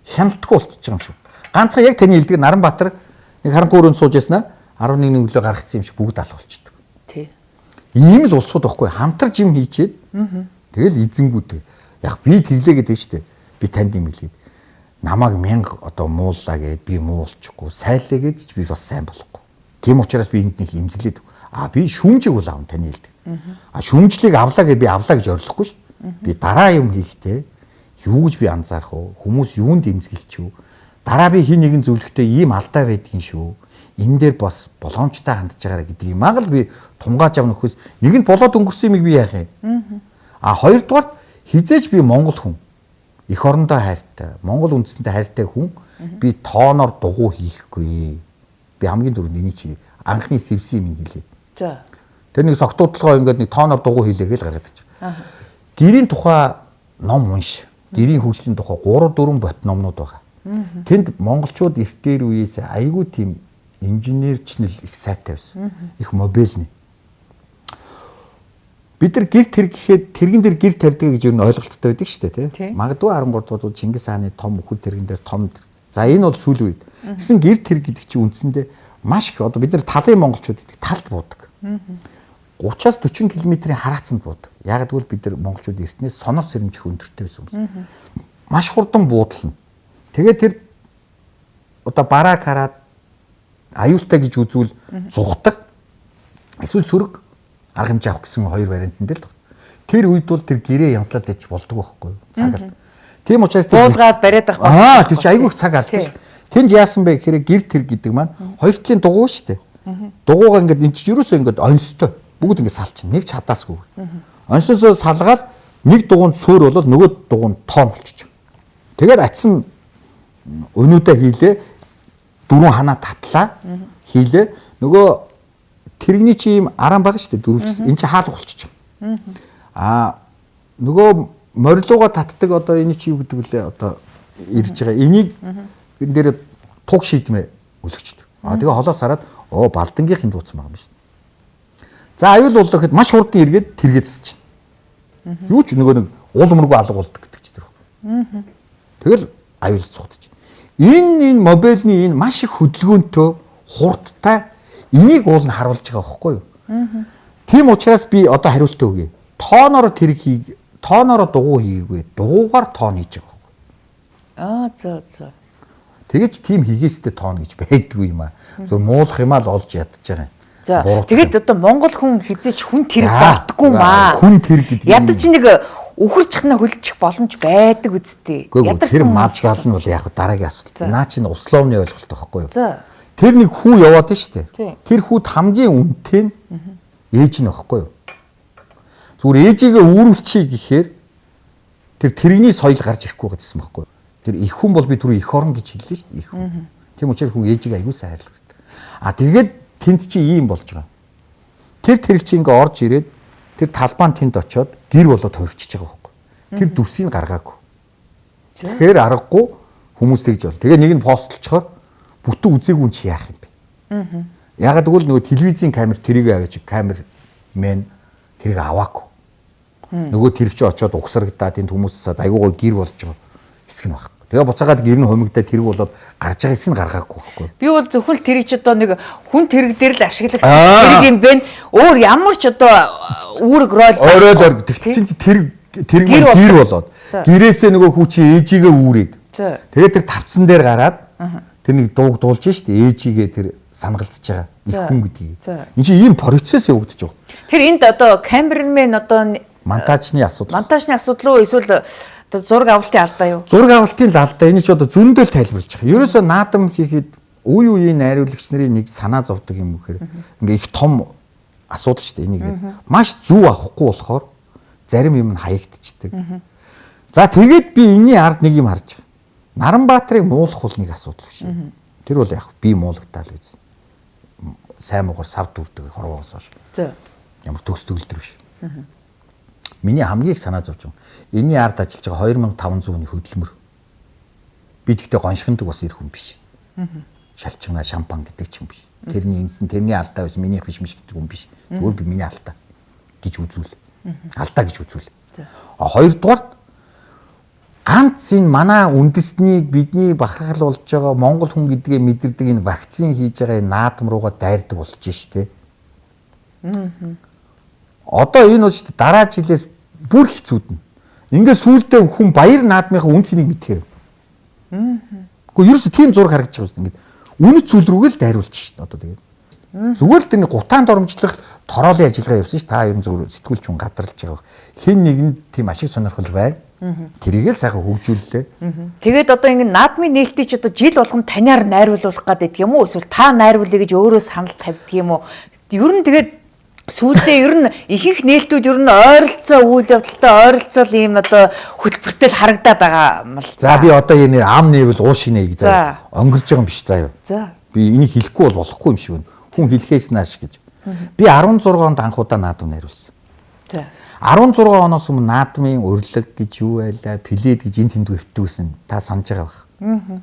S2: хяналтгүй болчихж байгаа юм шүү. Ганцхан яг таны хэлдэг Наранбаатар нэг харанхуй өрөөнд сууж яснаа 11 өглөө гаргацсан юм шиг бүгд алах болчихдог.
S1: Тий.
S2: Ийм л улсууд байхгүй хамтарч юм хийчихэд тэгэл эзэнгүүд яг би тэглээ гэдэг шүү дээ. Би танд юм хэлээд намайг 1000 одоо мууллаа гэд би муулчихгүй сайлаа гэд ч би бас сайн болохгүй. Тийм учраас би энд нэг имзэглээд би шүүмжийг бол аав таны хэлдэг. Шүүмжлийг авлаа гэж би авлаа гэж ойлгохгүй шүү дээ. Би дараа юм хийхдээ юу гэж би анзаарах вэ? Хүмүүс юунд имзгэлч юу? Дараа би хин нэгэн зөвлөхтэй ийм алдаа байдгийн шүү. Энэ дээр бас боломжтой хандж байгаарэ гэдэг юм аа л би тунгааж авна нөхөөс нэг нь болоод өнгөрсөн юмыг би яах юм. Хоёрдугаар хизээж би монгол хүн. Эх орондоо хайртай, монгол үндэстэнтэй хайртай хүн би тооноор дугуй хийхгүй. Би хамгийн түрүүнд энийг чи анхны сэвсэн юм хэлээ.
S1: За.
S2: Тэр нэг согтуудлогоо ингээд нэг тооноор дугуй хийлээгээл гаргаад ич. Гэрийн тухай ном унш. Гэрийн хөгжлийн тухай 3 4 бот номнууд байгаа. Тэнд монголчууд эрт дээр үеэс айгүй тийм инженерчнэл их сайтай байсан. Их мобильны. Бид нар гэр тэргэхэд тэрэгэн дээр гэр тавьдаг гэж юу н ойлголттой байдаг шүү дээ тий. Магадгүй 13 дугаар Чингис хааны том хөл тэрэгэн дээр том. За энэ бол сүүл үед. Гэсэн гэр тэрэг гэдэг чинь үндсэндээ маш их одоо бид нар талын монголчууд гэдэг талд буудаг. 30-аас 40 км-ийн хараацанд буудаг. Яг гэвэл бид нар монголчууд эртнээс сонор сэрэмжих өндөртэй байсан хүмүүс. Маш хурдан буудлана. Тэгээд тэр одоо барааг хараад аюултай гэж үзвэл зугтах эсвэл сөрөг арга хэмжээ авах гэсэн хоёр вариантанд л. Тэр үед бол тэр гэрээ янзлаад ич болдог байхгүй юу? Цаг алд. Тийм учраас тэр
S1: буулгаад бариад авах.
S2: тэр чи айгүй их цаг алдсан. Тэнд яасан бэ гэхээр гэр тэр гэдэг маань хоёр талын дугуй шүү дээ. Дугуйгаа ингээд энэ чи ерөөсөө ингээд онцтой. Бүгд ингээд салчин. Нэг ч хадаасгүй. Онцосоо салгаад нэг дугуйнд суур болол нөгөө дугуйнд тоон болчих. Тэгээд атсан өнүүдээ хийлээ. Дөрвөн ханаа татлаа. Хийлээ. Нөгөө тэрэгний чи юм аран баг шүү дээ дөрвөлжсэн. Энд чи хаалга болчих. Нөгөө морилууга татдаг одоо энэ чи юу гэдэг вүлээ одоо ирж байгаа. Энийг энэ дээр туг шийдмэ өлгчдөг. Тэгээ холоос хараад балдангийнх нь дууцсан байгаа юм шүү дээ. За аюул боллоо гэхэд маш хурдан эргээд тэргээд засч чинь. Юу ч нөгөө нэг уулмаргүй алга болдог гэдэг ч тэр байна. Тэгэл аюул цугдаж чинь. Энэ мобильны энэ маш их хөдөлгөөнтэй хурдтай энийг уул нь харуулж байгаа байхгүй юу? Тийм учраас би одоо хариултаа өгье. Тооноор тэрэг хий, тооноор дугуй хийгээгүй. Дугуйгаар тоон хийж байгаа байхгүй.
S1: За.
S2: Тэгэж тийм хийгээстэй тоон гэж байдгүй юм аа. Зөв муулах юмаа л олж ядаж байгаа юм.
S1: За тэгээд одоо монгол хүн хизээч хүн тэрэг болтгүй маа.
S2: Хүн тэрэг гэдэг.
S1: Ядаж нэг үхэрчхнаа хөлчих боломж байдаг үсттэй.
S2: Тэр мал зал нь бол яг дараагийн асуудал. Наа чинь условны ойлголт байхгүй юу?
S1: За.
S2: Тэр нэг хүү яваад нь штэ. Тэр хүүд хамгийн үнэтэй нь ээж нь байхгүй юу? Зүгээр ээжигээ үүрүүлчихье гэхээр тэр тэрэгний соёл гарч ирэхгүй гэсэн байхгүй юу? Тэр их хүн бол би түрүү их орон гэж хэллээ штэ. Их хүн. Тийм учраас хүн ээжигээ аягүй сайн хайрлах хэрэгтэй. Тэгээд тэнд чи ийм болж байгаа. Тэр тэрэг чи ингээ орж ирээд тэр талбайн тэнд очиод гэр болоод хувирчиж байгаа байхгүй. Тэр дүрсийг гаргаагүй. Тэгэхээр аргагүй хүмүүс тэгж бол. Тэгээ нэг нь постлцохоор бүтэн үзээгүй чи яах юм бэ? Ягаад гэвэл нөгөө телевизийн камер тэрийг аваач камер мен тэрийг аваагүй. Нөгөө тэрэг чи очиод угсрагдаад энд хүмүүсээс аягүй гоо гэр болж байгаа хэсэг нь баг. Тэгээ буцаагаад гэр нь хумигдаад тэрэг болоод гарч байгаа хэсэг нь гаргаагүй байхгүй.
S1: Би бол зөвхөн тэрэг ч одоо нэг хүн тэрэг дээр л ашиглагч тэрэг юм бэ. Өөр ямар ч одоо үүрэг рол
S2: ороод тэгтэн чи тэрэг гэр болоод гэрээсээ нөгөө хүү чи ээжигээ үүрээд. Тэгээ тэр тавцсан дээр гараад тэр нэг дууг дуулж штэ ээжигээ тэр санагалцж байгаа их хүн гэдгийг. Энд чи ийм процесс явагдаж байгаа.
S1: Тэр энд одоо камермен одоо
S2: монтажны асуудал.
S1: Монтажны асуудал уу эсвэл зураг авалтын алдаа юу?
S2: Зураг авалтын алдаа энэ ч одоо зөндөл тайлбарлаж байгаа. Ерөөсөө наадам хийхэд үе үеийн найруулагч нарын нэг санаа зовдөг юм гэхээр ингээ их том асуудал шүү дээ энийг. Маш зүв авахгүй болохоор зарим юм нь хаягдчихдаг. За тэгээд би энэний ард нэг юм харж байгаа. Наранбаатрыг муулах бол нэг асуудал биш. Тэр бол яг би муулагтаал гэж. Сайн муугар сав дүрдэг хорвоос хойш. Ямар төгс төгөлдөр биш. Миний хамгийн их санаа зовж байгаа. Энэний ард ажиллаж байгаа 2500 хүний хөдөлмөр. Би тэгтээ гоншигндаг бас ирэх хүн биш. Шалчгана шампан гэдэг ч юм биш. Тэрний энсэн тэрний алдаа байсан минийх биш гэж гэдэг хүн биш. Зүгээр би миний алдаа гэж үзүүл. Алдаа гэж үзүүл. Хоёрдугаар ганц энэ манай үндэснийг бидний бахархал болж байгаа монгол хүн гэдгээ мэдэрдэг энэ вакцин хийж байгаа энэ наадам руугаа дайрдаг болж штэ. Одоо энэ бол штэ дараа жилээс бүр хэцүүднэ. Ингээ сүулдэ хүн баяр наадмынхаа үн цэнийг мэдхээр. Гэхдээ ерөөсө тийм зураг харагдаж байгаа юм. Ингээ үнэт зүйл рүүгээ л дайруулж штэ одоо тэгээд. Зүгээр л тэр гутаанд оромжлох тороолын ажиллагаа явсан ш. Та ер нь зүгээр сэтгүүлч хүн гадарлаж байгаа. Хэн нэгэнд тийм ашиг сонирхол байна. Тэрийгээ л сайхан хөгжүүллээ.
S1: Тэгээд одоо ингэ наадмын нээлттэй ч одоо жил болгон таниар найруулах гэдэг юм уу? Эсвэл та найруулъя гэж өөрөө санал тавьдаг юм уу? Ер нь тэгээд сүүлдээ ер нь ихэнх нээлтүүд ер нь ойролцоо үйл явдалтай ойролцоол ийм одоо хөтөлбөртэй харагдаад байгаа юм л.
S2: За би одоо энэ ам нэвэл уушинэ гэж заа. Өнгөрж байгаа юм биш заа юу.
S1: За.
S2: Би энийг хэлэхгүй бол болохгүй юм шиг байна. Хүн хэлхээс нааш гэж. Би 16 онд анх удаа наадам найруулсан.
S1: За.
S2: 16 оноос өмнө наадмын урилга гэж юу байлаа, плед гэж энэ тэнд өвтдөгсэн. Та санаж байгаа байх.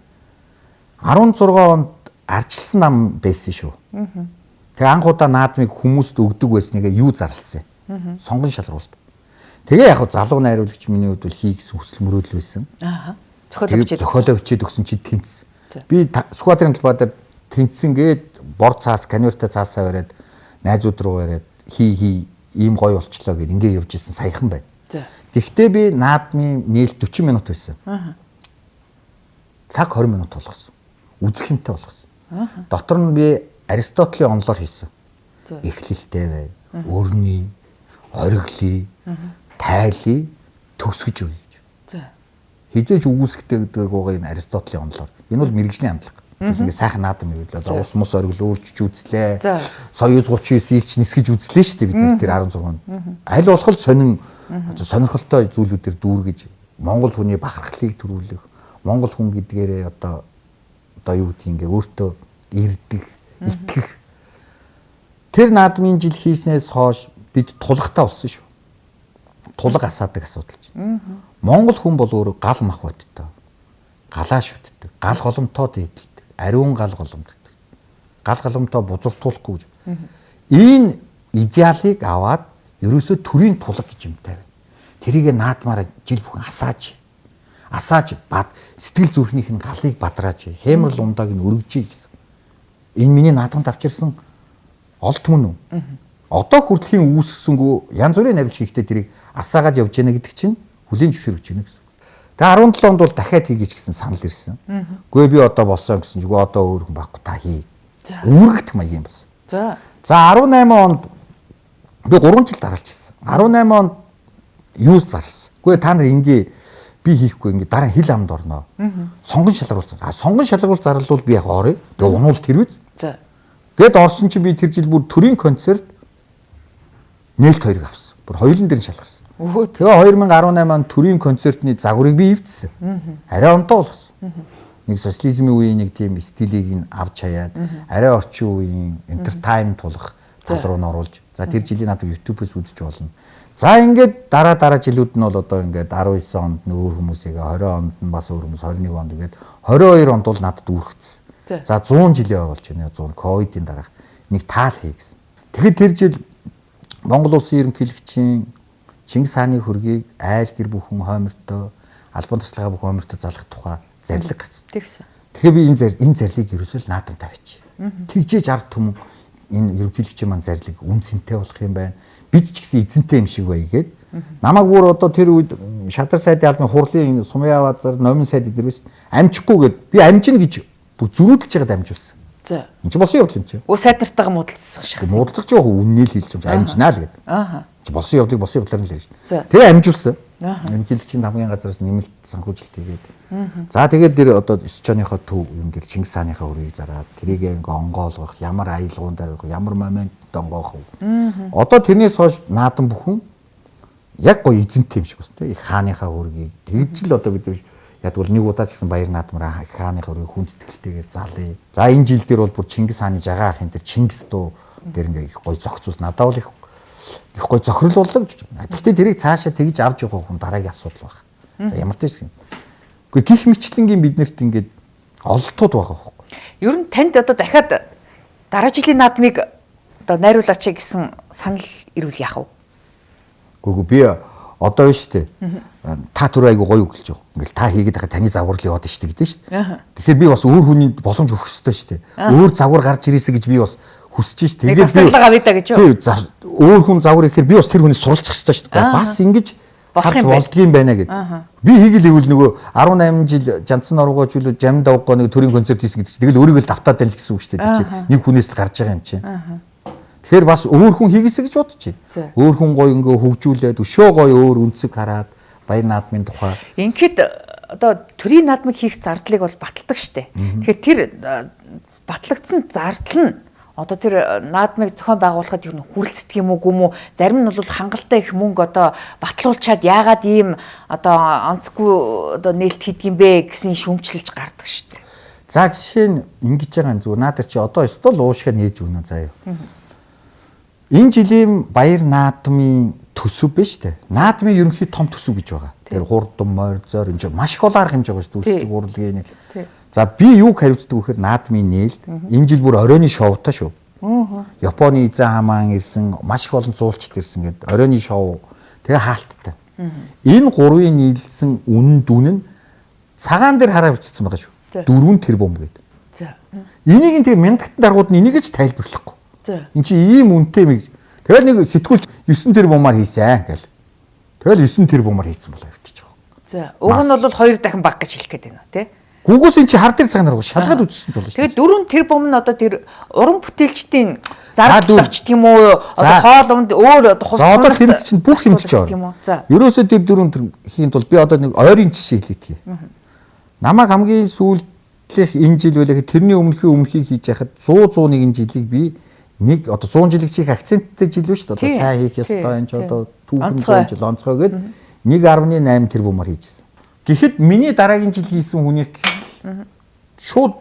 S2: 16 онд арчилсан нам байсан шүү. Тэгээ анх удаа наадмыг хүмүүст өгдөг байсныг юу зарласан юм? Сонгон шалруулт. Тэгээ яг залуу найруулагч миний хувьд бол хий гэсэн хүсэл мөрөөдөл байсан.
S1: Аа. Зохиолоо
S2: бичээд өгсөн чи тэнцсэн. Би Сүхбаатарын талбай дээр тэнцсэн гээд бор цаас, канверта цаасаа бариад найзууд руу бариад хий ийм гоё болчлоо гэд ингээ явж исэн саяхан байна. Гэхдээ би наадмын нээлт 40 минут байсан. Цаг 20 минут болгосон. Үзэх юмтай болгосон. Дотор нь би Аристотелийн онолоор хийсэн. Эхлэлтэй бай, өрний, ориглий, тайлий төгсгөж өгье гэж. Хизээж үгүйсгтэй гэдэг байгаа энэ Аристотелийн онолоор. Энэ бол мэрэгжлийн хандлага. Ингээ сайхан наадам явуулаа. За ус мус ориглоо өөрчж үзлээ. Соёз 39-ийг ч нисгэж үзлээ шүү дээ бид нэр тэр 16-нд. Аль болох сонирхолтой зүйлүүдээр дүүргэж Монгол хүний бахархлыг төрүүлэх, Монгол хүн гэдгээрээ одоо юу гэдгийг ингээ өөртөө ирдэг, итгэх. Тэр наадмын жил хийснээс хойш бид тулгатай болсон шүү. Тулга асаадаг асуудал чинь. Монгол хүн бол өөрөө гал мах бодтой. Галаа шүтдэг. Гал голомтоо дийдэлдэг. Ариун гал голомтдог. Гал голомтоо бузартуулахгүй гэж. Энэ идеалыг аваад ерөөсөө төрийн тулга гэж юмтай байна. Тэрийг наадмаараа жил бүхэн асааж бад сэтгэл зүрхнийх нь галыг бадрааж хэмрэл ундааг нь өргөжье гэсэн. Энэ миний наадамд авчирсан олд мөн үү? Одоо хүртлийн үүсгэсэнгүү янз бүрийн навилж хийхдээ тэрийг асаагаад явж яана гэдэг чинь хүлээн зөвшөөрөж байна гэсэн. Тэгээ 17 онд бол дахиад хийгийч гэсэн санал ирсэн. Гүй би одоо болсон гэсэн чигүй одоо өөр хүн байхгүй та хий. Үүрэгдэх маягийн болсон. За 18 онд би 3 жил дараалж ирсэн. 18 онд юу зарлсан. Гүй та нар ингээ би хийхгүй ингээ дараа хил амд орноо. Сонгон шалгаруулсан. Сонгон шалгаруулт зарлал би яг орё. Тэгээ унуул тэр үз. За. Гээд орсон чи би тэр жил бүр төрийн концерт нээлт 2-ыг авсан. Бүр хоёулын дээр нь шалгарсан. Тэгээ 2018 онд төрийн концертны загварыг би эвдсэн. Арай онтоо болгосон. Нэг социализмын үеийн нэг тийм стилийг нь авч хаяад арай орчин үеийн entertainment тулах тал руу н оруулж. За тэр жилийн надад YouTube-ээс үзэж болно. За ингээд дараа жилүүд нь бол одоо ингээд 19 онд өөр хүмүүсийг 20 онд нь бас өөр хүмүүс 21 онд ингээд 22 онд бол надад үүргэсэн. За 100 жилийн болж байна. 100 ковидын дараах нэг таал хий гэсэн. Тэгэхээр тэр жил Монгол улсын ерөнхийлөгчийн Чингис хааны хөргийг айл гэр бүхэн хоймортой албан туслагаа бүх хоймортой залах тухай зарлиг гарсан. Тэгэхээр би энэ зарлиг ерөөсөө наадам тавьчих. Тэгжээж ард түмэн энэ ерөнхийлөгчийн маань зарлиг үн цэнтэй болох юм байна. Бид ч гэсэн эзэнтэй юм шиг бай гээд намайг бүр одоо тэр үед шадар сайдын албаны хурлын Сумья базар номын сайд дээрээс амжихгүйгээд би амжина гэж бүр зөрүүдэлж байгаад амжуулсан. За. Энд чинь болсон явдал юм чи.
S1: Өө сайдартайгаа муудалцсан шахсан.
S2: Муудалцах жоох үннээл хэлсэн амжинаа л гэдэг. Аа. Болсон явдлыг болсон явдлаар нь л ярьж байна. Тэгээ амжуулсан. Ерөнхийлөгчийн хамгийн газраас нэмэлт санхүүжилт хийгээд. За тэгээд тэр одоо 9 чоныхоо төв юм дээр Чингис хааныхаа өрийг зараад тэрийг ингээ онгоолгох, ямар аялгуун дээр ямар момент онгоох. Одоо тэрнээс хойш наадам бүхэн яг гоё эзэнтэй юм шиг байна те. Их хааныхаа өргийг тэгж л одоо бид ядвал нэг удаа ч гэсэн баяр наадмаараа хааныхаа өрийг хүндэтгэлтэйгээр залъя. За энэ жил дээр бол бүр Чингис хааны жагаа ахын тэр Чингис дуу дээр ингээ их гоё зогцус надад бол их гой зохирол боллоо гэж байна. Гэхдээ тэрийг цаашаа тэгж авч явах хүн дараагийн асуудал байна. За ямар ч юм. Гэхдээ гих мэтлэнгийн биднэрт ингээд ололтууд байгаа байхгүй.
S1: Ер нь танд одоо дахиад дараа жилийн наадмыг одоо найруулаач гэсэн санал ирүүл яах вэ?
S2: Гэхдээ би одоо биш үү? Та түр айгу гоё өглөж байгаа. Ингээл та хийгээд байхад таны загвар л яваад штэ гэдэг штэ. Тэгэхээр би бас өөр хүний боломж өгөх ёстой штэ. Өөр загвар гарч ирээсэ гэж би бас хүсэж штэ.
S1: Тэгээд би авъя гэж юу?
S2: Тийм өөр хүн загвар ихээр би бас тэр хүнээс суралцах ёстой штэ. Бас ингэж харж болдгийм байна гэд. Би хийгээл ивэл нөгөө 18 жил Жанцсан оргооч үл Жамд давгоо нэг төрийн концерт хийсэн гэдэг чинь тэгэл өөрийгөө л давтаад байл гэсэн үг штэ. Тэр чинь нэг хүнээс л гарч байгаа юм чинь. Тэгэхээр бас өөр хүн хийгээсэ гэж бодож байна. Өөр хүн гоё ингээ хөгжүүлээд өшөө гоё өөр үнцэг хараад баяр наадмын тухай.
S1: Ингээд одоо төрийн наадмыг хийх зардлыг бол баталдаг штэ. Тэгэхээр тэр батлагдсан зардал нь одоо тэр наадмыг зохион байгуулахад юу хүрлцдэг юм уу? Зарим нь бол хангалттай их мөнгө одоо батлуулчаад яагаад ийм одоо онцгүй одоо нээлт хийдэг юм бэ гэсэн шүмжлэлж гардаг штэ.
S2: За жишээ нь ингэж байгаа зүгээр наадар чи одоо өстөл уушгаа нээж өгнө заяа. Энэ жилийн баяр наадмын төсөв биш үү? Наадмын ерөнхий том төсөв гэж байгаа. Тэр хурдан морьзоор энэ маш их олон арга хэмжээ байгаа шүү дээ. Үүсдэг урлагийн. За би юуг хариуцдаг вэхээр наадмын нээлт энэ жил бүр оройн шоутай шүү. Японы эзэн хамаан ирсэн, маш их олон зуулчд ирсэн гэдэг оройн шоу тэгээ хаалттай. Энэ гурвын нийлсэн үнэн дүн нь цагаан дээр хараа бичсэн байгаа шүү. 4 тэрбум гэдэг.
S1: За.
S2: Энийг нь тэгээ мянгатан даргууд нь энийг ч тайлбарлахгүй.
S1: За.
S2: Энд чи ийм үнэтэй мэг. Тэгэл нэг сэтгүүлч 9 тэрбумаар хийсэн гэл. Тэгэл 9 тэрбумаар хийсэн болоо явчих жоох.
S1: За. Уг нь бол 2 дахин баг гэж хэлэх гээд байна тий.
S2: Гүгөөс эн чи хар дээр цагаан даргуу шалгаад үзсэн ч болно шүү.
S1: Тэгээд 4 тэрбум нь одоо тэр уран бүтээлчдийн зардал очт юм уу? Одоо хоол унд өөр одоо
S2: За одоо тэр чинь бүх хэмжиж байгаа.
S1: За.
S2: Ерөөсөө тэр 4 хийн тул би одоо нэг ойрын жишээ хэлээдгий. Намайг хамгийн сүүлдэх энэ жил байлаа тэрний өмнөхийг хийж яхад 100-101 жилиг би нэг одоо 100 жилиг чих акценттэй жил биш одоо сайн хийх ёстой энэ ч одоо түүхэн 100 жил онцгой гээд 1.8 тэрбумаар хийжсэн. Гэхдээ миний дараагийн жил хийсэн хүнийх шууд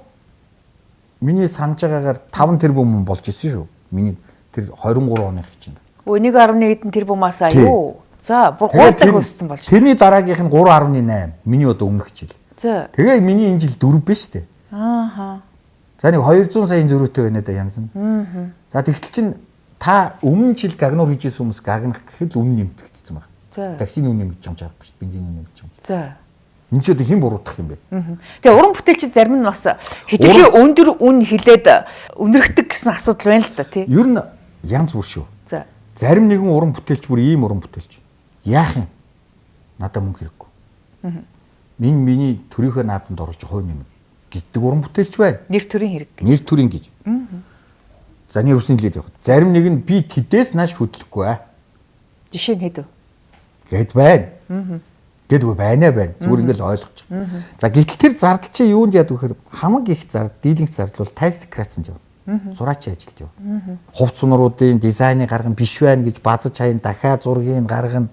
S2: миний санаж байгаагаар 5 тэрбум болж исэн шүү. Миний тэр 23 оных чинь.
S1: 1.1 тэрбумаас аюу. За, бүр 3 дахин өссөн болж.
S2: Тэрний дараагийнх нь 3.8. Миний одоо өмнөх жил.
S1: За.
S2: Тэгээ миний энэ жил 4 биш үү?
S1: Ааха.
S2: За нэг 200 сая зөрүүтэй байна да янз нь. За тэгтэл чин та өмнө жил гагнуур хийжсэн хүмүүс гагнах гэхэд үнэ нэмэгдсэн байна.
S1: За.
S2: Таксины үнэ нэмэгдэж байгаа байхгүй шүү. Бензин үнэ нэмэгдэж байгаа.
S1: За.
S2: Энд ч одоо хэн буруутгах юм бэ?
S1: Тэгээ уран бүтээлчид зарим нь бас хэдийгээр өндөр үн хилээд үнэрхдэг гэсэн асуудал байна л да тий.
S2: Ер нь янз бүр шүү.
S1: За.
S2: Зарим нэгэн уран бүтээлч бүр ийм уран бүтээлч. Яах юм? Надад мөнгө хэрэггүй. Миний төрийнхөө наадамд оруулж хувь нэмэг гэдэг уран бүтээлч байна.
S1: Нэр төрийн хэрэг.
S2: Нэр төрийн гэж. За нэр үсний хэлээд явах. Зарим нэг нь би тэдээс нааш хөдлөхгүй аа.
S1: Жишээ нь хэд вэ?
S2: Гэт байна. Гэдгүй байна. Зүгээр ингээл ойлгож байгаа. За гэтэл тэр зардал чи юунд яд вэхээр хамаг их зардал, дийлэнх зардал бол тайс декорацанд яв. Зураачийн ажилд яв. Хувц сунруудын дизайны гарган биш байна гэж базаж хаян дахиад зургийг гаргана.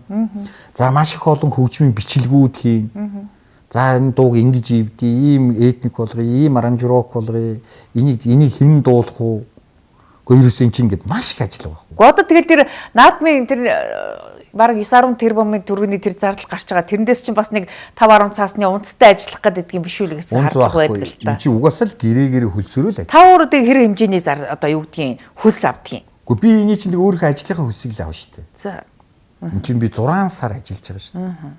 S2: За маш их олон хөгжмийн бичлэгүүд хийн. За энэ дууг ингэж ивдээ, ийм этник болгоё, ийм аранжировок болгоё. Энийг хэн дуулах уу? Гэхдээ ерөөсөн чинь ингээд маш их ажил байгаа.
S1: Гэхдээ одоо тэгэл тэр наадмын тэр бараг 9-10 тэрбумын төгрөгийн тэр зардал гарч байгаа. Тэрнээс чинь бас нэг 5-10 цаасны унцтай ажиллах гэдэг юм биш үү гэж хардаг байдаг л та.
S2: Энд чи угаасаа л гэрээгээр хөлсөрөө л ажил.
S1: Та өөрөө тэг хэр хэмжээний одоо юу гэдгийг хөлс авдгийг.
S2: Гэхдээ би эний чинь өөрийнхөө ажлынхаа хөлсийг л авна шүү дээ.
S1: За.
S2: Энд чинь би 6 сар ажиллаж байгаа шүү дээ.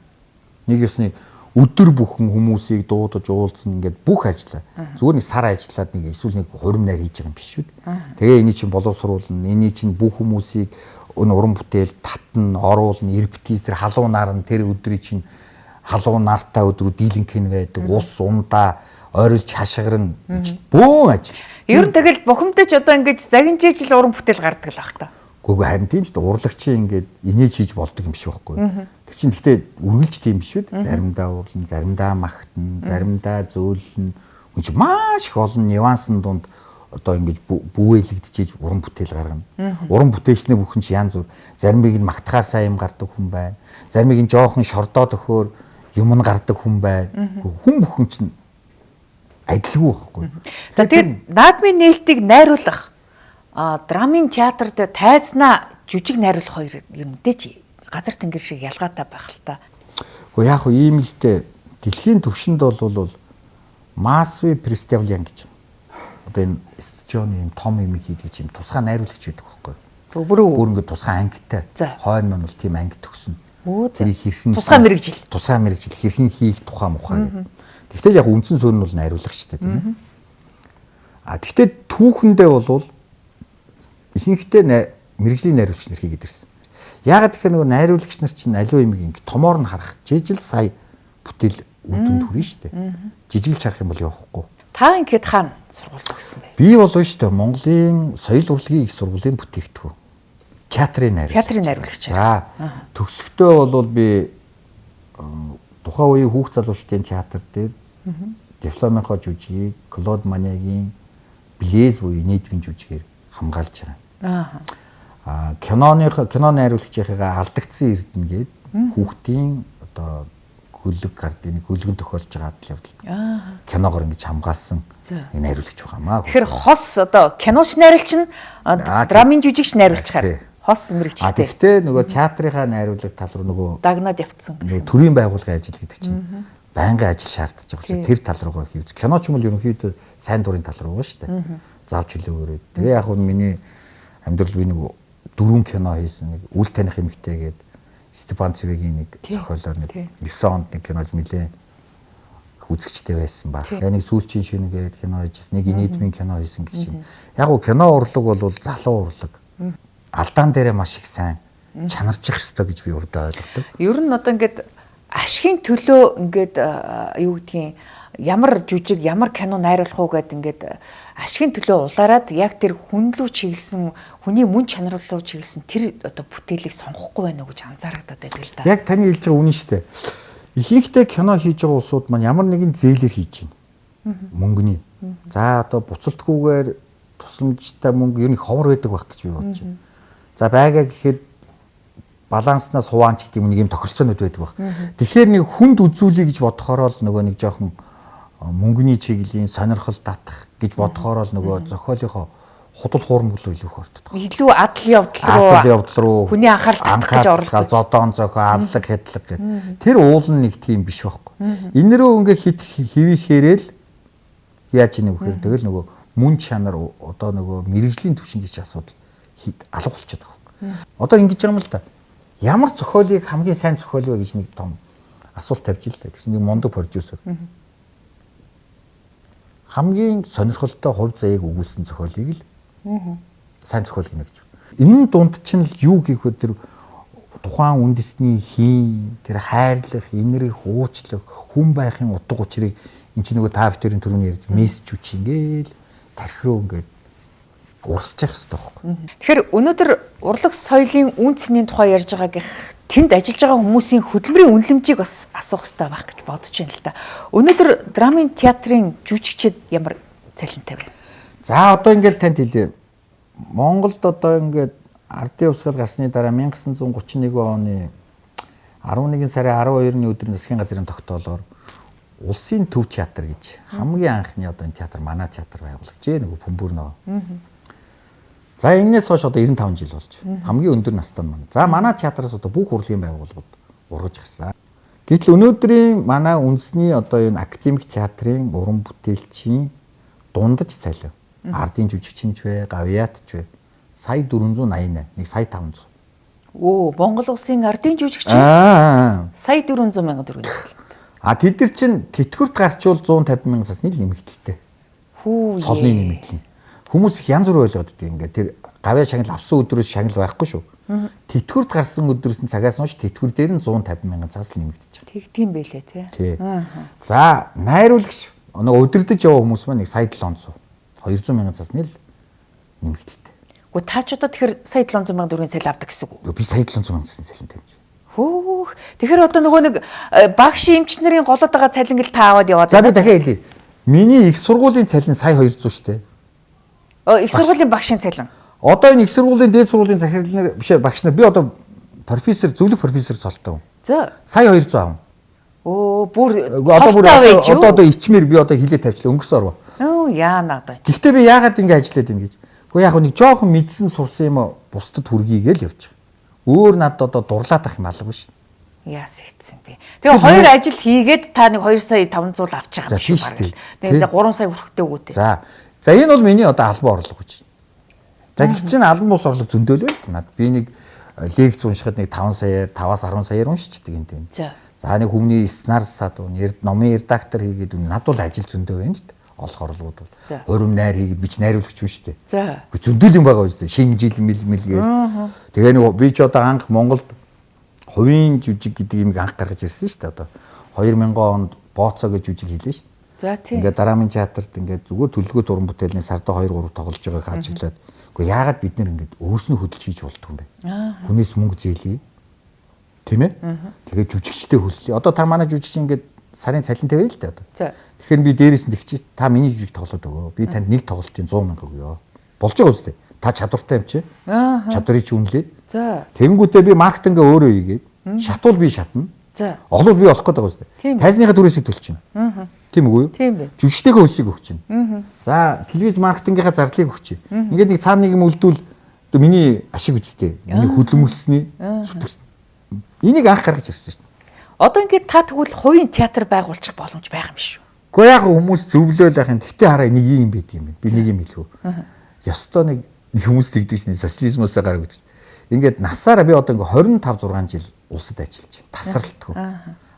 S2: Нэг ёсны өдөр бүхэн хүмүүсийг дуудаж уулзсан ингээд бүх ажиллаа. Зүгээр нэг сар ажиллаад нэг эсвэл нэг хуримнаар хийж байгаа юм биш үү? Тэгээ эний чинь боловсруулна. Эний чинь бүх хүмүүсийг уран бүтээл татна, оруулна, репетиц тэр халуун нар нь тэр өдрийн чинь халуун нартай өдрүүд дийлэнх нь байдаг. Ус ундаа ойрлж хашгирна. Бөөн ажил.
S1: Ер нь тэгэл бухимдаж одоо ингэж загинжээж л уран бүтээл гардаг л ах та.
S2: Гэхдээ харин тийм ч дээ урлагчийн ингээд инээж хийж болдог юм биш байхгүй. Тэр чинь гэхдээ үргэлж тийм биш үү? Заримдаа уурлан, заримдаа магтана, заримдаа зөөлнө. Үгүй маш их олон нюансын дунд одоо ингэж бүвээлэгдэж уран бүтээл гаргана. Уран бүтээлчний бүхэн ч янз бүр. Заримыг нь магтахаар сайн юм гардаг хүн байна. Заримыг нь жоохон шордоод өгөхөөр юм нь гардаг хүн байна. Хүн бүхэн чинь адилгүй байхгүй.
S1: Тэгэхээр наадмын нээлтийг найруулах драмын театрт тайзнаа жүжиг найруулах хоёр юм мэдээч газар тэнгэр шиг ялгаатай байх л та.
S2: Гэхдээ яг хөө ийм л дээ дэлхийн түвшинд бол Масви Престевлян гэж одоо энэ студионы юм том юм хийдэг юм тусгай найруулагч байдаг байхгүй. Бүр ингэ тусгай ангитай. Хойно маань бол тийм анги төгсөн. Тэрийг хэрхэн
S1: тусгай мэрэгжил
S2: хэрхэн хийх тухай мухаа гэдэг. Тэгвэл яг үндсэн суурь нь бол найруулагч шүү дээ тийм ээ. Тэгвэл түүхэндээ бол ихэнхдээ мэрэгжлийн найруулагч нар хийгээд ирсэн. Яагаад тэгэхээр нөгөө найруулагч нар чинь аливаа юм ингэ томоор нь харах жижиг сая бүтээл үдэнд хүрнэ шүү дээ. Жижиглж харах юм бол явахгүй.
S1: Та ингээд хаана сургууль төгссөн бэ?
S2: Би бол шүү дээ Монголын соёл урлагийн их сургуулийн бүтээгдэхүүн. Театрын найруулагч. За төгсөхдөө бол би тухайн үеийн хүүхд залуучдын театр дээр дипломынхоо жүжигийг Клод Манягийн Блэз буюу нийтмийн жүжигээр хамгаалж байгаа. кино найруулагчийнхаа алдагдсан эрдэнэ гээд хүүхдийн одоо хөлөг гардыг хөлгөн тохиолж байгаа явдал.
S1: Аа.
S2: Киногоор ингэж хамгаалсан энэ найруулагч байгаамаа.
S1: Тэгэхээр хос одоо киноч найруулагч нь драмын жүжигч найруулчихаар хос мэрэгчтэй.
S2: Тэгэхдээ нөгөө театрынхаа найруулга тал руу нөгөө
S1: дагнаад явцсан.
S2: Нөгөө төрийн байгууллагын ажил гэдэг чинь байнгын ажил шаардж байгаа учраас тэр тал руугаа хийв. Кино ч юм бол ерөнхийдөө сайн дурын тал руу байгаа шүү дээ. Завж хөлөөгөөрөө. Тэгээ яг нь миний амьдрал би нэг 4 кино хийсэн. Нэг Үл таних эмэгтэй гэдэг Степан Цвигийн нэг зохиолоор нэг 9 онд нэг кинож нэлээ үзэгчтэй байсан баг. Яг нэг сүүлчийн шинэ гэдэг кино хийжсэн. Нэг нийтмийн кино хийсэн гэж чинь. Яг нь кино урлаг бол залуу урлаг. Алдаан дээрээ маш их сайн чанарчих ёстой гэж би урдаа ойлгодог.
S1: Ер нь одоо ингээд ашигын төлөө ингээд юу гэдгийг ямар жүжиг, ямар кино найруулах уу гэд ингээд ашигын төлөө улаарад яг тэр хүн рүү чиглэсэн, хүний мөн чанар руу чиглэсэн тэр одоо бүтээлийг сонгохгүй байна уу гэж анзаарагдаад байдаг л да.
S2: Яг таны хэлж байгаа үнэн шүү дээ. Ихэнхдээ кино хийж байгаа улсууд маань ямар нэгэн зээлэр хийж байна. Мөнгөний. За одоо буцалтгүйгээр тусламжтай мөнгө ер нь ховор байдаг байх гэж би бодож байна. За байга гэхэд баланснаас хуваанч гэдэг нэг юм тохиролцоонууд байдаг баг. Тэгэхээр нэг хүнд үзүүлэе гэж бодохоор л нөгөө нэг жоохон мөнгөний чиглэлийн сонирхол татах гэж бодохоор л нөгөө зохиолынхоо худал хуурмаг руу илүү их ортдог.
S1: Илүү адал явдал руу хүний анхаарал татах гэж оролдож
S2: зодоон зохио аллаг хэдлэг гэдэг. Тэр уул нь нэг тийм биш байхгүй. Энэ рүү ингээ хит хэвийхээрэл яаж ийнэ вэхээр тэгэл нөгөө мөн чанар одоо нөгөө мэрэгжлийн түвшин гэж асуудал алга болчиход байгаа. Одоо ингэж байгаа юм л да. Ямар зохиолыг хамгийн сайн зохиол вэ гэж нэг том асуулт тавьж ил та. Тэгсэн нэг мундаг продюсер. Хамгийн сонирхолтой хувь заяаг өгүүлсэн зохиолыг л сайн зохиол гэнэ гэж. Энэ дунд чинь л юу гэх вэ тэр тухайн үндэсний хийн тэр хайрлах, инэрх, уучлах, хүн байхын утга учирыг эн чинь нөгөө та бүхэн түрүүний ярьж мессеж үчи ингээл тархи руу ингээд урсчих хэрэгтэй байхгүй.
S1: Тэгэхээр өнөөдөр урлаг соёлын үн цэнийн тухай ярьж байгаа гэх тэнд ажиллаж байгаа хүмүүсийн хөдөлмөрийн үнэлэмжийг бас асуух хэрэгтэй байх гэж бодож байна л да. Өнөөдөр драмын театрын жүжигчид ямар цалинтай байна?
S2: За одоо ингээд танд хэлье. Монголд одоо ингээд ардын хувьсгал гарсны дараа 1931 оны 11 сарын 12-ны өдөр засгийн газрын тогтоолоор Улсын төв театр гэж хамгийн анхны одоо энэ театр манай театр байгуулагчээ нөгөө Бөмбөрнөө. За энэс хойш одоо 95 жил болж хамгийн өндөр настай нь манай. За манай театраас одоо бүх урлагийн байгууллагууд ургаж гарсан. Гэтэл өнөөдрийн манай үндэсний одоо энэ академик театрын уран бүтээлчийн дундаж цалин ардын жүжигчинч вэ, гавьяатч вэ? Сая 488, нэг сая 500.
S1: Оо, Монгол улсын ардын жүжигч сая 400 мянган төгрөг.
S2: Тэд нар чинь тэтгэврт гарчвал 150 мянган сасны нэмэгдэлтэй. Солны нэмэгдэл. Хүмүүс их янз бүр ойлгоод байдаг. Ингээд тэр гавьяа шагнал авсан өдрөөс шагнал байхгүй шүү. Тэтгэврт гарсан өдрөөс нь цагаас хойш тэтгэвэр дээр нь 150 мянган цаас л нэмэгдэж байгаа.
S1: Тэгдэм байлээ тий.
S2: За, найруулагч нөгөө удирдах яваа хүмүүс маань нэг сая 700, 200 мянган цасны л нэмэгдэлтэй.
S1: Гэхдээ та ч одоо тэгэхээр сая 700 мянган төгрөгийн цалин авдаг гэсэн үг үү?
S2: Би сая 700 мянган цасны цалин тавьж.
S1: Хөөх. Тэгэхээр одоо нөгөө нэг багш эмч нарын голоод байгаа цалин гэл та аваад яваад.
S2: За би дахиад хэлье. Миний их сургуулийн цалин сая 200 штэ.
S1: Их сургуулийн багшийн цалин.
S2: Одоо энэ их сургуулийн дээд сургуулийн захирлын биш багш нар би одоо профессор зөвлөх профессор солтоо.
S1: За.
S2: Сая 200 аав.
S1: Оо бүр
S2: одоо ичмэр би одоо хилээ тавьчлаа өнгөрсөн орвоо.
S1: Оо яана одоо.
S2: Гэхдээ би яагаад ингэ ажиллаад юм гэж. Гэхдээ яг нэг жоохон мэдсэн сурсан юм бусдад хүргийгээл явж байгаа. Өөр надад одоо дурлаад ах юм алга биш.
S1: Яас хийцэн бэ. Тэгээ хоёр ажил хийгээд та нэг 2 сая 500 авч байгаа юм шиг байна. Тэгээ 3 сая хүрэхтэй үгүй дээ.
S2: За энэ бол миний одоо албан орлого гэж. За гэх чинь албан бус орлого зөндөөл байл. Над би нэг лекц уншихад нэг 5 саяар 5-аас 10 саяар уншчихдаг юм тийм. За нэг хүмүүний сценарсаад номын редактор хийгээд над бол ажил зөндөө байна л да. Олох орлогууд бол. Урам найр хийгээд би ч найруулагч юм шүү дээ.
S1: За.
S2: Зөндөл юм байгаа үстэй. Шинэ жил мэл гээд. Тэгээ нэг би ч одоо анх Монголд хувийн жүжиг гэдэг юмыг анх гаргаж ирсэн шүү дээ. Одоо 2000 онд бооцоо гэж жүжиг хийлээ шүү дээ.
S1: За тийм.
S2: Ингээд драмын театрт ингээд зүгээр төлөвлөгөө уран бүтээлний сарда 2 3 тоглож байгааг хаачлаад. Гэхдээ яагаад бид нэр ингээд өөрснөө хөдөлж хийж болдгоо юм бэ? Хүнээс мөнгө зээлээ. Тийм ээ? Тэгээд жүжигчтэй хөслөе. Одоо та манай жүжигч ингээд сарын цалинтай байл л дээ одоо. Тэгэхээр би дээрээс нь тэгчих та миний жүжиг тоглоод өгөө. Би танд нэг тоглолтын 100 мянга өгөө. Болж байгаа үстэй. Та чадвартай юм чи. Чадварыг чи үнэлээд.
S1: За.
S2: Тэнгүүтээ би маркетингээ өөрөө хийгээд шатвал би шатна.
S1: За.
S2: Олол бий болох гэдэг үстэй. Тайзныхаа түрээсийг төлж байна. Тийм үгүй юу?
S1: Тийм байна.
S2: Жүжигчдийнхээ хөлсийг өгч байна. За, телевиз маркетингийнхаа зарлыг өгч байна. Ингээд нэг цаана нэг юм үлдвэл одоо миний ашиг үстэй. Миний хөдөлмөрлсөний зүтгэсэн. Энийг анх гаргаж ирсэн шүү дээ.
S1: Одоо ингээд та тэгвэл хувийн театр байгуулчих боломж байгаа юм шүү.
S2: Гэхдээ яг хүмүүс зөвлөөл ахын тэгтээ хараа нэг юм байдаг юм байна. Би нэг юм хэлв. Ёстой нэг хүмүүс тэгдэг шин социализмоос гараад. Ингээд насаараа би одоо ингээ 25 6 жил улсад ажиллаж байна. Тасралтгүй.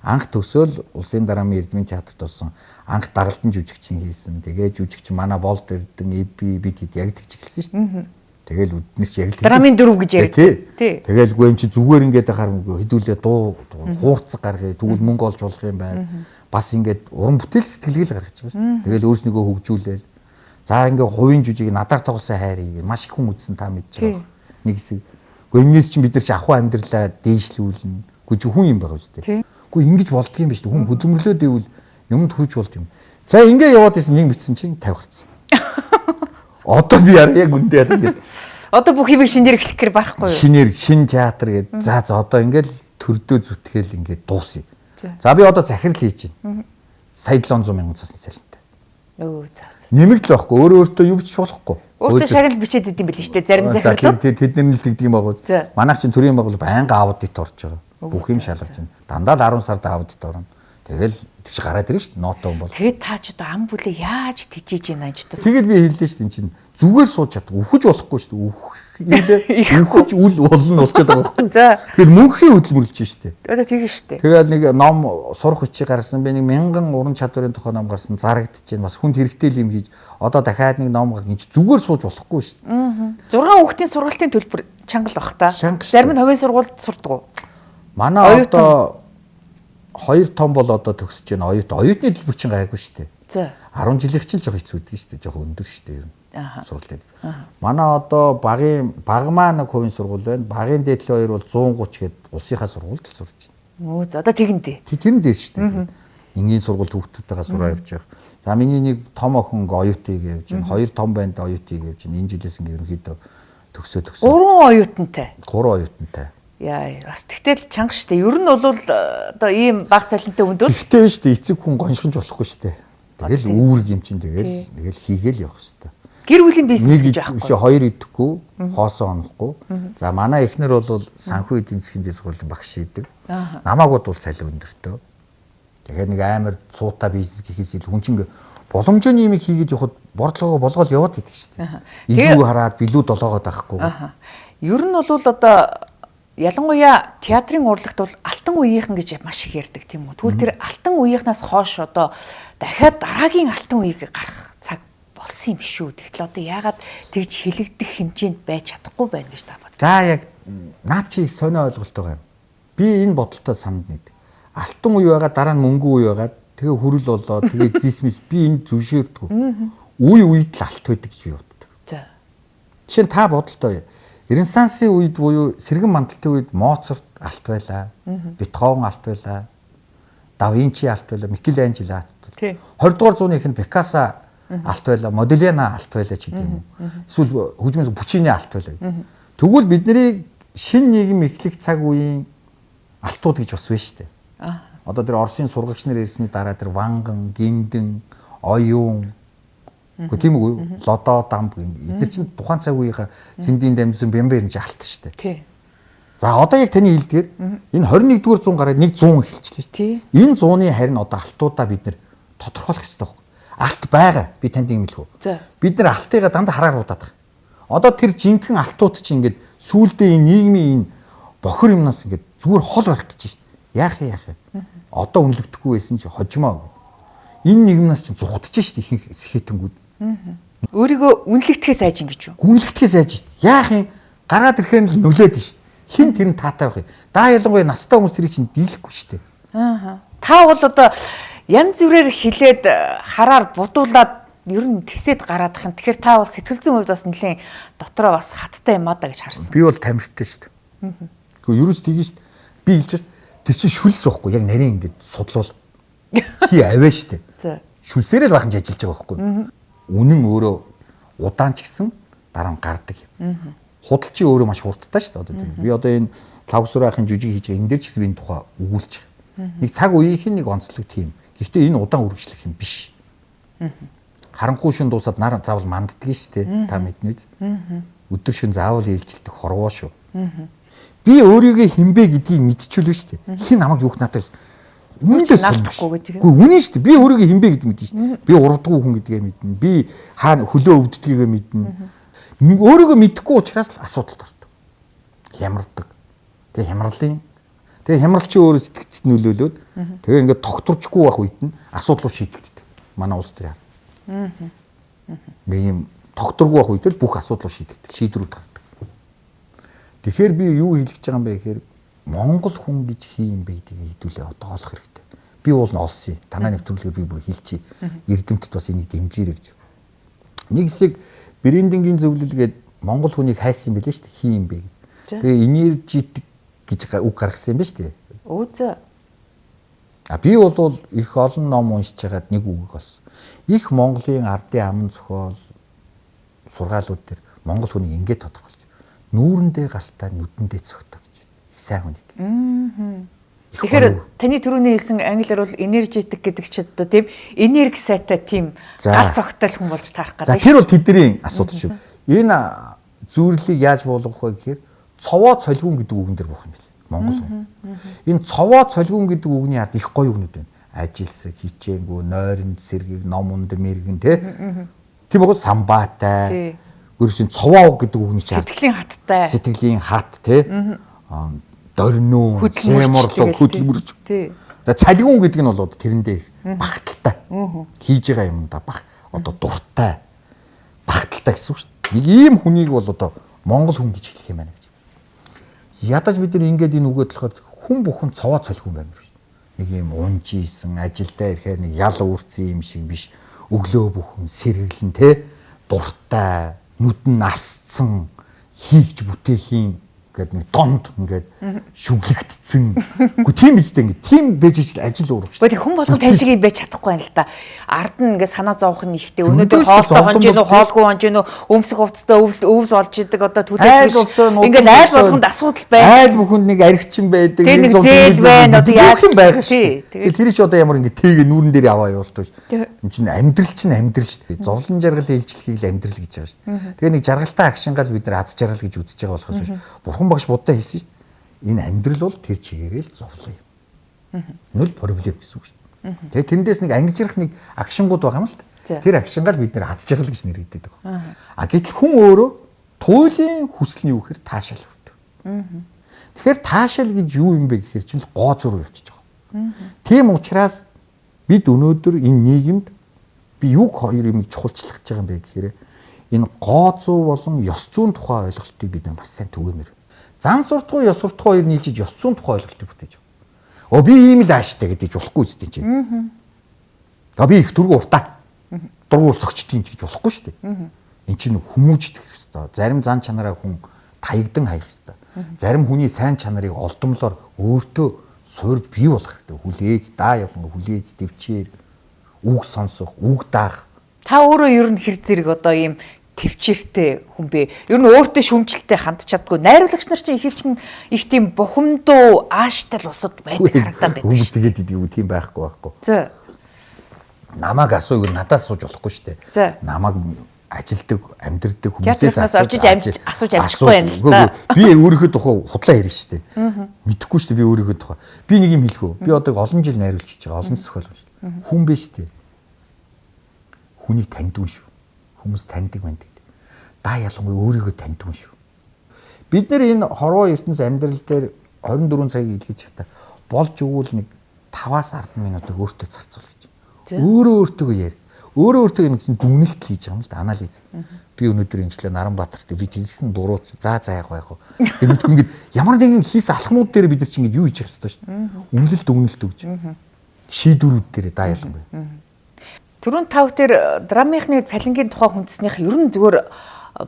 S2: Анх төсөөл улсын дараамын эрдмийн театрт болсон. Анх дагалдан жүжигчин хийсэн. Тэгээ жүжигчин манай болд эрдэн бид яг тэгж эхэлсэн шүү дээ. Тэгэл үднэс яг л
S1: дараамын дөрөв гэж ярьдаг.
S2: Тэгэл гоо юм чи зүгээр ингээд хараа хэдүүлээ дуу хуурцаг гаргая. Тэгвэл мөнгө олж болох юм байна. Бас ингээд уран бүтээл сэтгэлгээл гаргаж байгаа шүү дээ. Тэгэл өөрснийгөө хөгжүүлээл. За ингээд хувийн жүжиг надаар тоглосон хайрыг маш их хүн үзсэн та мэдж байгаа. Нэг хэсэг. Гэхдээ энэс чинь бид нар чи ахуй амьдралаа дээшлүүлнэ. Гэхдээ хүн юм байгаа үстэй. Гэхдээ ингэж болдго юм биш үү? Хүн хөдөлмөрлөөд ивэл юмд хүрч болд юм. За ингээд яваад исэн нэг мэдсэн чинь 50 гарсан. Одоо би яг үндэ яа гэдэг.
S1: Одоо бүх юм шинээр эхлэх гэр барахгүй юу?
S2: Шинээр шин театр гэдэг. За одоо ингээд төрдөө зүтгэл ингээд дуусъя. За би одоо захирал хийж байна. Сая 700 мянган цасны цалинтай.
S1: Өө за.
S2: Нэмэгдэл байхгүй. Өөртөө юу ч болохгүй.
S1: Өөртөө шагнал бичээд идэм билээ шүү дээ. Зарим захирлууд.
S2: Тэд нар л тэгдэг юм байгаа. Манайх чинь төрийн байгуул байнга аудит орж байгаа. Бүх юм шалгаж байна. Дандаа л 10 сард аудит орно. Тэгэл тийш гараад ирнэ шүү дээ. Ноотон бол.
S1: Тэгээд та ч одоо ам бүлээ яаж тижиж байна ч одоо.
S2: Тэгээд би хэллээ шүү дээ. Энд чинь зүгээр сууж чаддаг. Үхэж болохгүй шүү дээ. Үхэж үл болно болчиход байгаа байхгүй. Тэгэхээр мөнхийн хөдөлмөрлөж шүү дээ.
S1: Одоо тэгэн шүү дээ.
S2: Тэгээд нэг ном сурах хүчийг гаргасан. Би нэг 1000 уран чадварын тухай ном гарсан. Зарагдчихээн. Бас хүнд хэрэгтэй юм хийж одоо дахиад нэг ном гаргаж зүгээр сууж болохгүй шүү дээ.
S1: 6 хүүхдийн сургалтын төлбөр чангал бах та. Зарим нь хувийн сургуульд сурдаг уу?
S2: Манай одоо 2 том бол одоо төгсөж байна. Оюутны төлбөр чинь гайгүй шүү дээ.
S1: За.
S2: 10 жилийнх чинь жоох хэцүү дээ шүү дээ. Жоох өндөр шүү дээ ер нь. Сургалтын. Манай одоо багмаа нэг хувийн сургууль байна. Багийн дээдлийн хоёр бол 130 гээд улсынхаа сургуульд л сурж байна.
S1: Өө за одоо тэгэндээ.
S2: Тэрэн дээр шүү дээ. Энгийн сургуульд хүүхдүүдтэйгээ сураа явж байгаа. За миний нэг том охин оюутыг явж байна. 2 том байнд оюутыг явж байна. Энэ жилээс ингээ ерөнхийдөө төгсөө.
S1: 3 оюутантай.
S2: 3 оюутантай.
S1: Яа, бас тэгтэл чанга штэ. Ер нь бол одоо ийм баг цалинтай хүнд бол
S2: тэгтэй биш дээ. Эцэг хүн гоншгонж болохгүй штэ. Тэгэл үүрэг юм чинь тэгэл хийгээл явах штэ.
S1: Гэр бүлийн бизнес гэж байхгүй.
S2: Нэг хоёр идэхгүй, хоосоо онохгүй. За манай эхнэр бол санхүү эдийн засгийн дэд сургуулийн багш хийдэг. Намаагууд бол цалин өндөртөө. Тэгэхээр нэг амар цуута бизнес гэхээс илүү хүн чинь боломжтой юм хийгээд явахад бордлогоо болгоод яваад идэг штэ. Илүү хараад билүү долоогоод байхгүй.
S1: Ер нь бол одоо ялангуяа театрын урлагт бол алтан үеийнхэн гэж маш их ярьдаг тийм үү. Тэгвэл тэр алтан үеийнхнаас хойш одоо дахиад дараагийн алтан үеийг гарах цаг болсон юм шүү. Тэгтэл одоо яагаад тэгж хилэгдэх хэмжээнд байж чадахгүй байна гэж та бод.
S2: За яг наад чи их сонио ойлголт байгаа юм. Би энэ бодолтой санд нэг. Алтан үе байгаа дараа нь мөнгөн үе байгаа. Тэгээ хүрэл болоо тэгээ зисмис би энэ зүшээрдгүү. Үе үед л алт байдаг гэж би боддог.
S1: За.
S2: Жишээ нь та бодолтой. Ренессансын үед буюу сэргэн мандалтын үед Моцарт алт байлаа. Бетховен алт байлаа. Да Винчи алт байлаа. Микеланжело алт. 20 дугаар зууны ихэнх Пикассо алт байлаа. Модельяна алт байлаа ч гэдэг юм уу. Эсвэл хөгжмөс Пучини алт байлаа. Тэгвэл бидний шин нийгэм эхлэх цаг үеийн алтууд гэж бас байна шүү дээ. Одоо тэр Оросын сургагч нар ирсний дараа тэр Ванган, Гиндэн, Оюун үгүй тийм үгүй лодо дам эдгээр чинь тухайн цаг үеийнхаа цэндийн дамжсан бямбэр нь алт шүү дээ.
S1: Тий.
S2: За одоо яг таны хэлдгээр энэ 21-р зуун гараад нэг 100 эхэлчихлээ шүү дээ. Энэ 100-ны харин одоо алтуудаа бид нэр тодорхойлох хэрэгтэй байна. Алт байгаа. Би танд юм хэлэх үү. Бид нар алтыгаа дандаа харааруудаад байгаа. Одоо тэр жинхэнэ алтууд чинь ингээд сүүлдээ энэ нийгмийн энэ бохир юмнаас ингээд зүгээр хол барах гэж шүү дээ. Яах юм. Одоо үнэлэгдэхгүй байсан чи хожимоо. Энэ нийгмнаас чинь зугтаж шүү дээ ихэнх сэхэтэнгүүд.
S1: Өөрийгөө үнэлэгдэхээс айж ингэж юу?
S2: Үнэлэгдэхээс айж шүү дээ. Яах юм? Гараад ирэхээр л нүлээд шүү дээ. Хин тэр нь таатай байх юм. Да ялангуяа настай хүмүүс тэрийг чинь дийлэхгүй шүү дээ.
S1: Та бол одоо янз бүрээр хилээд хараар будуулаад ер нь тэсэд гараадах юм. Тэгэхээр та бол сэтгэл зүйн хувьд бас нэлийн дотроо бас хаттай юм аа да гэж харсан.
S2: Би бол тамиртай шүү дээ. Гэхдээ ерөөс тгий шүү дээ. Би хэлж шүү дээ. Тэр чинь шүлс байхгүй яг нарийн ингэж судлуул. Хий аваа шүү дээ. Шүлсээрээ л бахан ажиллаж байгаа байхгүй. Үнэн өөрөө удаан ч гэсэн дараа нь гардаг юм. Худалчийн өөрөө маш хурдтай шүү дээ. Одоо би одоо энэ Лавсур ахын жүжиг хийж байгаа энэ дээр ч гэсэн би энэ тухай өгүүлж байгаа. Нэг цаг үеийнх нь нэг онцлог тийм. Гэхдээ энэ удаан үргэлжлэх юм биш. Харанхуй шин дуусаад нар заавал манддгийг шүү дээ. Та мэднэ үү? Өдөр шин заавал ээлжилдэг хорвоо шүү. Би өөрийгөө хинбэ гэдгийг мэдчихвэл шүү дээ. Хин намайг юух надад үнэндээ
S1: наалдахгүй гэж.
S2: Үгүй үнэн шүү дээ. Би өөрийгөө хинбэ гэдгийг мэднэ шүү дээ. Би урдгүй хүн гэдгээ мэднэ. Би хаана хөлөө өвддгийг мэднэ. Өөрийгөө мэдэхгүй учраас л асуудал төрдөг. Хямардаг. Тэгээ хямралын. Тэгээ хямралчин өөрөө сэтгцэд нөлөөлөөд тэгээ ингээд тогтворчгүй байх үед нь асуудлууд шийдэгддэг. Манай улс дээр. Нэг юм тогтворгүй байх үед л бүх асуудлууд шийдэгддэг. Шийдрүүд гардаг. Тэгэхээр би юу хэлж байгаа юм бэ гэхээр Монгол хүн гэж хий юм бэ гэдгийг хэдүүлээ одоо олох хэрэгтэй. Би уул нь олсон юм. Танай нэвтрүүлгээр би бүр хэлчихье. Эрдэмтэд бас энийг дэмжээрэй гэж. Нэг хэсэг брендингийн зөвлөлгээд Монгол хүнийг хайсан юм билээ шүү дээ. Хий юм бэ гэдэг. Тэгээ энержитик гэж үг гаргасан юм ба шүү дээ.
S1: Өөзөө.
S2: Би бол их олон ном уншиж хагаад нэг үгийг олсон. Их Монголын ардын аман зохиол сургаалууд дээр Монгол хүнийг ингэж тодорхойлж. Нүүрэндээ галтаа нүдэндээ цогтоо гэж. Их сайн хүнийг.
S1: Тэгэхээр таны түрүүний хэлсэн англиар бол энержитик гэдэг чинь одоо тийм энерги сайтай тийм гал цогтой хүн болж таарах гэдэг.
S2: За тэр бол тэдний асуудал шүү. Энэ зүйрлийг яаж болгох вэ гэхээр цовоо цолгиун гэдэг үгэн дээр буух юм бэл. Монгол хүн. Энэ цовоо цолгиун гэдэг үгний ард их гоё үгнүүд байна. Ажилсаг, хичээнгүү, нойрон сэргийг, ном унд мэргэн тий. Тийм уу самбаатай. Өөрөөр цовоо гэдэг үгний чинь
S1: сэтгэлийн хаттай.
S2: Сэтгэлийн хат тий. Дорноо, хэморлог, хөдөлмөрч.
S1: Тий.
S2: Цалгиун гэдэг нь бол тэрэндээ багталтай. Хийж байгаа юмдаа баг одоо дуртай. Багталтай гэсэн үг шүү дээ. Нэг ийм хүнийг бол одоо Монгол хүн гэж хэлэх юм байна гэж. Ядаж бид нар ингээд энэ үгээд болохоор хүн бүхэн цовоо цолгүй юм байна шүү. Нэг юм унжижсэн, ажилдаа ирэхээр нэг ял уурцсан юм шиг биш. Өглөө бүхэн сэргэлэн те дуртай, нүд нь насцсан, хийгч бүтээхийн гэдэг нэг донд ингээд шүглэгдсэн. Үгүй тийм биз дээ ингээд тийм байж ижил ажил уурах шүү.
S1: Гэхдээ хүн болгон тань шиг байж чадахгүй юм л да. Ард нь ингээд санаа зовох нь ихтэй. Өнөөдөр хоолтой хонж гинөө, хоолгүй хонж гинөө, өмсөх хувцастай өвл болж идэг одоо төлөв. Ингээд айл болгонд асуудал байна.
S2: Айл бүхэнд нэг аригчин байдаг.
S1: Нэг зээл байна. Одоо яаж
S2: байгаа шүү. Тэгээд тэр ч одоо ямар ингээд тэгээ нүүрэн дээр аваа явуулдаг ш. Энд чинь амьдрал шүү дээ. Зовлон жаргал ээлжлэхийг л амьдрал гэж байгаа шүү. Тэгээ нэг жаргалтай агшингаал бид нар аз жаргал гэж үзэж байгаа болохоос биш. Бурхан багш будаа хэлсэн шүү дээ. Энэ амьдрал бол тэр чигээрээ л зовлон юм. Нүл проблем гэсэн үг шүү дээ. Тэгээ тэндээс нэг ангижрах нэг агшингууд байгаа юм л та. Тэр агшингаал бид нар аз жаргал гэж нэрийдэг байгаа. Гэтэл хүн өөрөө туйлын хүсэлний юу гэхээр таашаал хүрдэг. Тэгэхээр таашаал гэж юу юм бэ гэхээр чинь гоо зур явчихж байгаа. Тийм учраас бид өнөөдөр энэ нийгэмд би юг хоёр юмыг чухалчлах гэж байгаа юм бэ гэхээр энэ гоо зүй болон ёс зүйн тухай ойлголтыг бид нар бас сайн түгээмээр. Зан суртахуй, ёс суртахуй хоёр нийлжиж ёс зүйн тухай ойлголтыг бүтээж байгаа. Би ийм л ааштай гэдэг болохгүй үстэй чинь. Би их түргэн уртаа. Дургуул зөгчдгийг гэж болохгүй шүү дээ. Энд чинь хүмүүждэх ёстой. Зарим зан чанараа хүн таягдан хаях ёстой. Зарим хүний сайн чанарыг олдомлоор өөртөө суурж бий болох хэрэгтэй. Хүлээж, даа явах, хүлээж, дэвчээр, үг сонсох, үг даах.
S1: Та өөрөө ер нь хэр зэрэг одоо ийм төвчээртэй хүн бэ? Ер нь өөртөө шүмжлэлтэй хандж чаддгүй. Найруулагч нар чинь ихэвчлэн их тийм бухимдуу ааштай л усуд байдаг харагдаад байна.
S2: Хүмүүс тэгээд идэг юм тийм байхгүй.
S1: За.
S2: Намайг асууг надаас сууж болохгүй шүү дээ. Намайг ажилдаг, амьдрдаг хүмүүсээс
S1: асууж амжихгүй байна л да.
S2: Би өөрийнхөө тухай худлаа ярина шүү дээ. Мэдэхгүй шүү дээ би өөрийнхөө тухай. Би нэг юм хэлэх үү? Би одоо олон жил найруулж хийж байгаа, олон зохиол уншиж. Хүн бэ шүү дээ. Хүнийг таньдаг шүү. Хүмүүс таньдаг байдаг. Даа ялангуяа өөрийгөө таньдаг шүү. Бид нэр энэ хорвоо ертөнц амьдрал дээр 24 цагийг илгээж хата болж өгвөл нэг 5-аас 10 минутыг өөртөө зарцуул гэж. Өөртөө яар. Өөртөө нэг чинь дүгнэлт хийж байгаа юм л да, анализ. Би өнөөдөр инжлээ Наранбаатарт би тэгсэн дурууд за яг байх. Тэгээд ингээд ямар нэгэн хийс алхмууд дээр бид нар чинь ингээд юу хийж явах хэрэгтэй шүү дээ. Үнэлэл дүгнэлт өгж. Шийдвэрүүд дээр даа ялангуяа.
S1: Түрүүн тав дээр драмынхны цалингийн тухай хүндэснийх ер нь зүгээр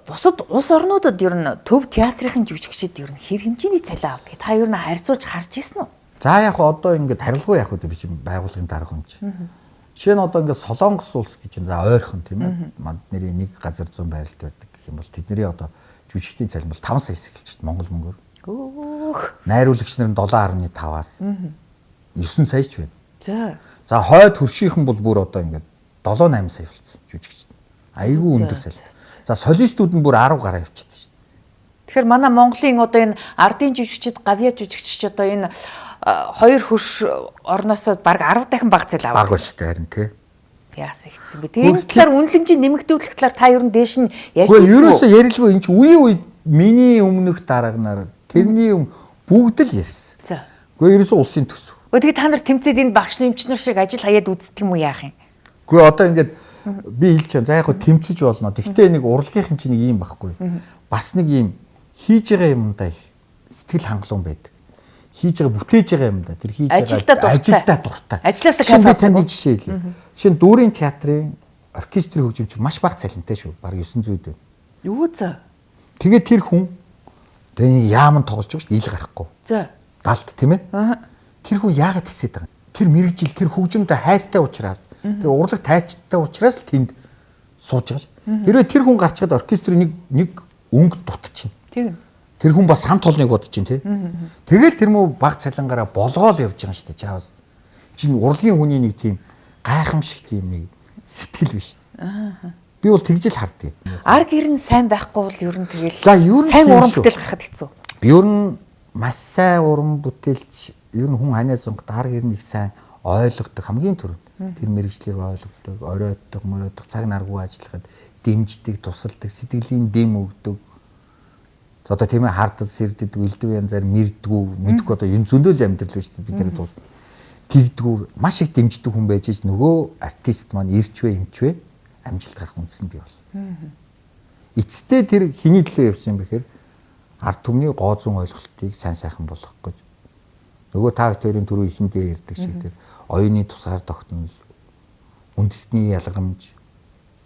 S1: бусад улс орнуудад ер нь төв театрын жүжигчид ер нь хэр хэмжээний цалин авдаг. Та ер нь харьцуулж харж ирсэн үү?
S2: За яг одоо ингээд харилгүй яг үү биш байгууллагын дарга хүн чинь. Жишээ нь одоо ингээд Солонгос улс гэж за ойрхон тийм ээ. Манд нэрийн нэг газар зүүн байралд байдаг гэх юм бол тэдний одоо жүжигчдийн цалин бол 5 саяас эхэлж байна Монгол мөнгөөр. Найруулагч нар нь 7.5-аас. 9 сая ч байна.
S1: За.
S2: За хойд хөршийнхэн бол бүр одоо ингээд 7-8 сая болсон жүжигчд. Айгүй өндөр сая. За солистууд нь бүр 10 гараа явчихдаг шүү дээ.
S1: Тэгэхээр манай Монголын одоо энэ ардын жүжигчид, гавьяа жүжигчид одоо энэ 2 хөрш орноос баг 10 дахин бага зээл аваад.
S2: Бага шүү дээ харин тий.
S1: Яасан хэцэн бэ? Тэгээд энэ талаар үнэлэмжийн нэмэгдүүлэх талаар та ер нь дээш нь ярьж
S2: үзсэн. Гэхдээ ерөөсөө ярилгүй энэ ч үе үед миний өмнөх дараагнаар тэрний бүгд л ярьсан.
S1: За.
S2: Гэхдээ ерөөсөө улсын төсөв.
S1: Тэгээд та нар тэмцээд энэ багшны эмчнэр шиг ажил хаяад үздэг юм уу яах юм?
S2: Гэхдээ одоо ингээд би хэлж чам. За яг хөө тэмцэж болно. Гэхдээ нэг урлагийнхэн чинь нэг юм байхгүй. Бас нэг юм хийж байгаа юмдаа их сэтгэл хангалуун байдаг. Хийж байгаа бүтээж байгаа юмдаа тэр хийж байгаа ажилдаа дуртай.
S1: Ажлаасаа
S2: кайф танд жишээ хэлье. Жишээ нь дүүрийн театрын оркестрийн хөгжимч маш бага цалинтай шүү. Бараг 900 байна.
S1: Юу за.
S2: Тэгээд тэр хүн тэгээ яаман тоглож байгаа шүү. Ил гарахгүй.
S1: За.
S2: Галт тийм ээ. Тэр хүн яагаад хийсэд байгаа юм? Тэр мэрэгжил тэр хөгжимдөө хайртай учраас тэр урлаг тайчтай учраас л тэнд сууж байгаа шүү. Хэрвээ тэр хүн гарчгаад оркестрийн нэг өнгө дутчихна.
S1: Тийм.
S2: Тэр хүн бас хамт олныг бодож чинь тий. Тэгэл тэр муу баг цалингаараа болгоол явж байгаа шүү дээ чаавас. Чин урлагийн хүний нэг тийм гайхамшиг тийм нэг сэтгэл биш. Би бол тэгж л харддаг.
S1: Ар гэр нь сайн байхгүй бол ер нь тэгэл
S2: сайн
S1: уран бүтээл гаргахад хэцүү.
S2: Ер нь маш сайн уран бүтээлч ер нь хүн ханаа сонгот ар гэр нь их сайн ойлгодог хамгийн түрүүнд. Тэр мэрэгжлийг ойлгодог, оройтдог, мөрөөдөг, цаг наргүй ажиллахад дэмждэг, тусалдаг, сэтгэлийн дэм өгдөг. Одоо тийм ээ хардад сэрдэдэг, элдв янзаар мэрдгүү, мэдгүй одоо энэ зөндөл амьдрал биш бид нар тус тэгдгүү, маш их дэмждэг хүн байж ич нөгөө артист маань ирчвэ, эмчвэ амжилт гарах үндсэн би бол. Эцэстээ тэр хиний төлөө явсан юм бэхээр ард түмний гоо зүүн ойлголтыг сайн сайхан болгох гэж. Нөгөө та хоёрын түрүү ихэндээ ярьдаг шиг тэр оюуны тусгаар тогтнол, үндэсний ялгарамж,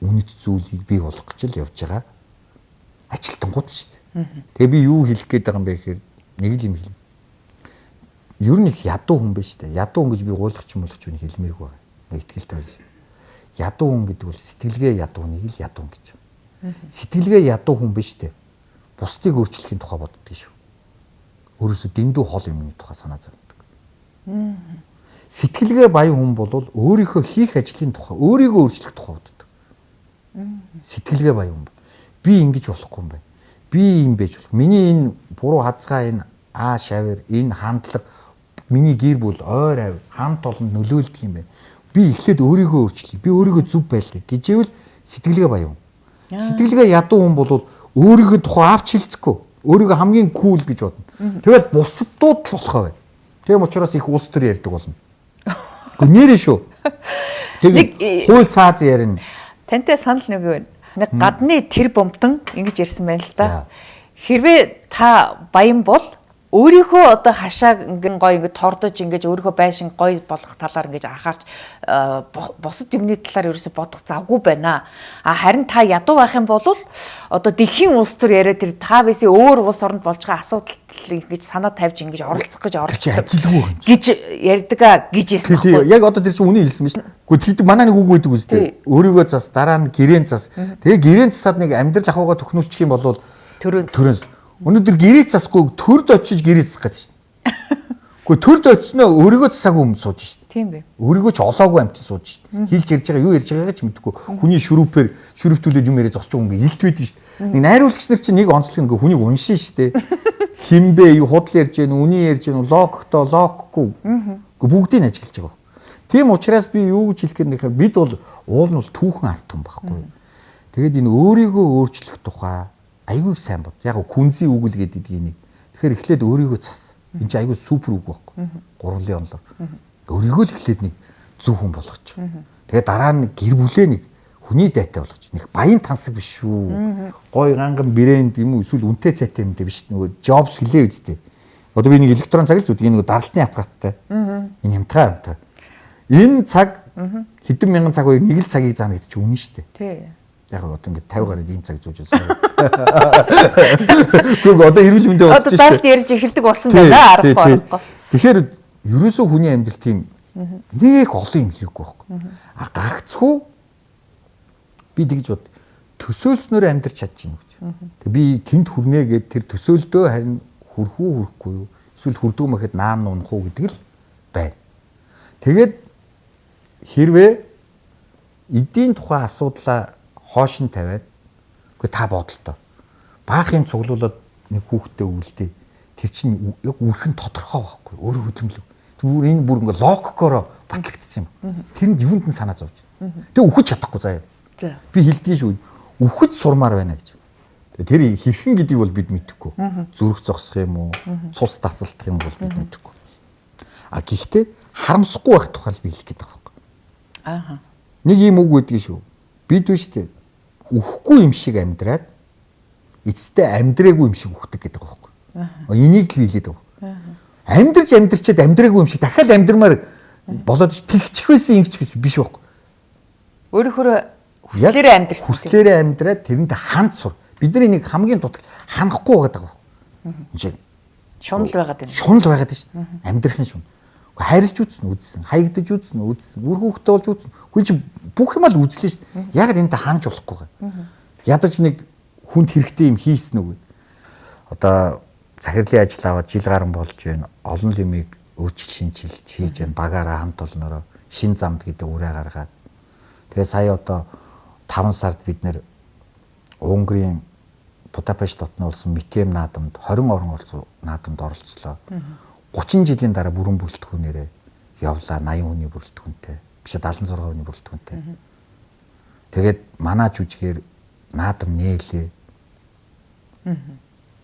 S2: үнэт зүйлийг бий болгох гэж л явж байгаа. Ажилтангууд шүү дээ. Тэгээ би юу хэлэх гээд байгаа юм бэ гэхээр нэг л юм хэлнэ. Ер нь их ядуу хүн биш үү? Ядуу хүн гэж би гуйлах юм болох ч үнийг хэлмээргүй байгаа. Нэг ихтгэлтэй байсан. Ядуу хүн гэдэг бол сэтгэлгээ ядууныг л ядуу хүн гэж байна. Сэтгэлгээ ядуу хүн биш үү? Бусдыг өөрчлөхийн тухай боддог шүү. Өөрөөсөө дэндүү хол юмны тухай санаа зовдөг. Сэтгэлгээ баян хүн бол өөрийнхөө хийх ажлын тухай, өөрийгөө өөрчлөх тухай боддог. Сэтгэлгээ баян хүн. Би ингэж болохгүй юм байна. Би юм байж болох. Миний энэ буруу хазгаа энэ шавар энэ хандлага миний гэр бүл ойр авир хамт олон нөлөөлдөг юм байна. Би эхлээд өөрийгөө өөрчлөе. Би өөрийгөө зөв байлгая гэжээвэл сэтгэлгээ баян. Сэтгэлгээ ядуу хүн бол өөрийнхөө тухай авч хэлцэхгүй. Өөрийгөө хамгийн кул гэж бодно. Тэгэл бусдууд л болохоо байна. Тийм учраас их улс төр ярьдаг болно. Гэхдээ нэрээ шүү. Тэгээд хууль цааз ярина.
S1: Тантай санал нэг байна. Нэг гадны тэр бомтон ингэж ярьсан байна л да. Хэрвээ та баян бол өөрийнхөө одоо хашааг ингэн гоё ингэ тордож ингэж өөрийнхөө байшин гоё болох талаар ингэж анхаарч бусад юмны талаар ерөөсө бодох завгүй байна. Харин та ядуу байх юм бол одоо дэлхийн улс төр яриад тэр та бисээ өөр улс оронд болж байгаа асуудал ингэж санаа тавьж ингэж оролцох гэж
S2: ажилгүй
S1: гэж ярьдаг гэж хэлсэн
S2: байхгүй. Яг одоо тэр чинь үнийг хэлсэн биш. Гэхдээ тэр манай нэг үг байдаг үстэй. Өөрийгөө зас дараа нь гэрээн зас. Тэгээ гэрээн засаад нэг амьдрал ахуйгаа төхнүүлчих юм бол төрөөс. Өнөөдөр гэрээ засгүй төрд очиж гэрээ засах гэдэг шин. Гэхдээ төрд очисноо өөрийгөө засаагүй юм сууж шин.
S1: Тийм бэ.
S2: Өөрийгөө ч олоогүй амт сууж шин. Хилж ярьж байгаа юу ярьж байгаагаа ч мэдгүй. Хүний шүрүүптүүлээд юм яриа зогсож байгаа юм илт байдаг шин. Нэг найруулагч нар чинь нэг онцлог нэг хүнийг уншин штэ. Химбэ юу худал ярьж гэнэ, үний ярьж гэнэ, логтой, логгүй. Бүгдийг нь ажиглаж байгаа. Тийм учраас би юу гэж хэлэх гээд нэхэр бид бол уул нь бол түүхэн арт хүн байхгүй. Тэгээд энэ өөрийгөө өөрчлөх тухай айгүй сайн бод. Яг күнзийн үг л гэдэг нэг. Тэгэхээр эхлээд өөрийгөө цас. Энд чинь айгүй супер үг байхгүй. Гурван онлоор. Өөрийгөө л эхлээд нэг зөв хүн болгоч. Тэгээд дараа нь гэр бүлээ нэг хүний дайтай болгоч. Нэг баян тансаг биш шүү. Гой ганган брэнд юм уу эсвэл үнэтэй цайтай юм дэ биш. Нөгөө Jobs хэлээ үстэй. Одоо би нэг электрон цаг л зүтг нэг даралтны аппараттай. Энэ юмтай. Энэ цаг хэдэн мянган цаг хоёр нэг л цагийг заана гэдэг чинь үнэн шүү дээ.
S1: Тий.
S2: Яг одоо ингээд 50 гаруй ийм цаг зүүж байсан. Гэхдээ одоо эрүүл мэндийн
S1: одоо даралт ярьж эхэлдэг болсон байна аргагүй.
S2: Тэгэхээр ерөөсөө хүний амьдрал тийм нэг олон юм хэрэггүй байхгүй. Гагцхүү би тэгж бод төсөөлснөөр амьдрч чадчихна гэж. Тэг би тэнд хүрнэ гэд тэр төсөөлдөө харин хүрхгүй юу? Эсвэл хүрдэг мэхэд наан унах уу гэдэг л байна. Тэгээд хэрвээ эдийн тухай асуудлаа хоош нь тавиад үгүй та бодолтой. Баах юм цуглуулад нэг хүүхдээ үлдээ. Тэр чинь яг үрхэн тодорхой байхгүй. Өөрөө хөдөлмөрлөв. Тэгвэл энэ бүр ингээ логикоор батлагдсан юм. Тэрэнд юунд нь санаа зовж. Тэг үхэж чадахгүй заяа.
S1: За.
S2: Би хэлдгийг шүү. Үхэж сурмаар байна гэж. Тэр хэрхэн гэдгийг бол бид мэдэхгүй. Зүрх зогсох юм уу? Цус тасалдах юм бол бид мэдэхгүй. А гэхдээ харамсахгүй байх тухай би хэлэх гээд байгаа байхгүй.
S1: Ааха. Нэг
S2: юм үг гэдгийг шүү. Бид биш үү? Үхэхгүй юм шиг амьдраад эцэстээ амьдраагүй юм шиг үхдэг гэдэг байгаа байхгүй. Энийг л хэлээд байгаа. Амьдрчаад амьдраагүй юм шиг дахиад амьдрмаар болоод тэгчих байсан ингэчих байсан биш байхгүй.
S1: Өөрөөр хүслээрээ амьдрсан.
S2: Хүслээрээ амьдраад тэрэнд ханд сур. Бидний нэг хамгийн дутаг ханахгүй байгаа даа. Энд
S1: шунал байгаад байна.
S2: Шунал байгаад байна шүү. Амьдрахын шунал. Хайрлж үзсэн, хаягдаж үзсэн. Үр хүүхдээ болж үзсэн. Хүй чи бүх юм л үзлээ шүү. Яг энэтэй ханж болохгүй. Ядаж нэг хүнд хэрэгтэй юм хийсэн үгүй. Одоо захирлын ажил аваад жил гарan болж байна. Олон юмыг өөрчилж шинжилж хийж байна. Багаараа хамт олноороо шин замд гэдэг үрээ гаргаад. Тэгээ сая одоо 5 сард бид нэр Унгарын Будапешт дотны улсын Митем наадамд 20 орн улс наадамд оролцлоо. 30 жилийн дараа бүрэн бүрэлдэхүүнээрээ явлаа. 80 хүний бүрэлдэхүүнтэй. Биш 76 хүний бүрэлдэхүүнтэй. Тэгээд манай жүжигээр наадам нээлээ.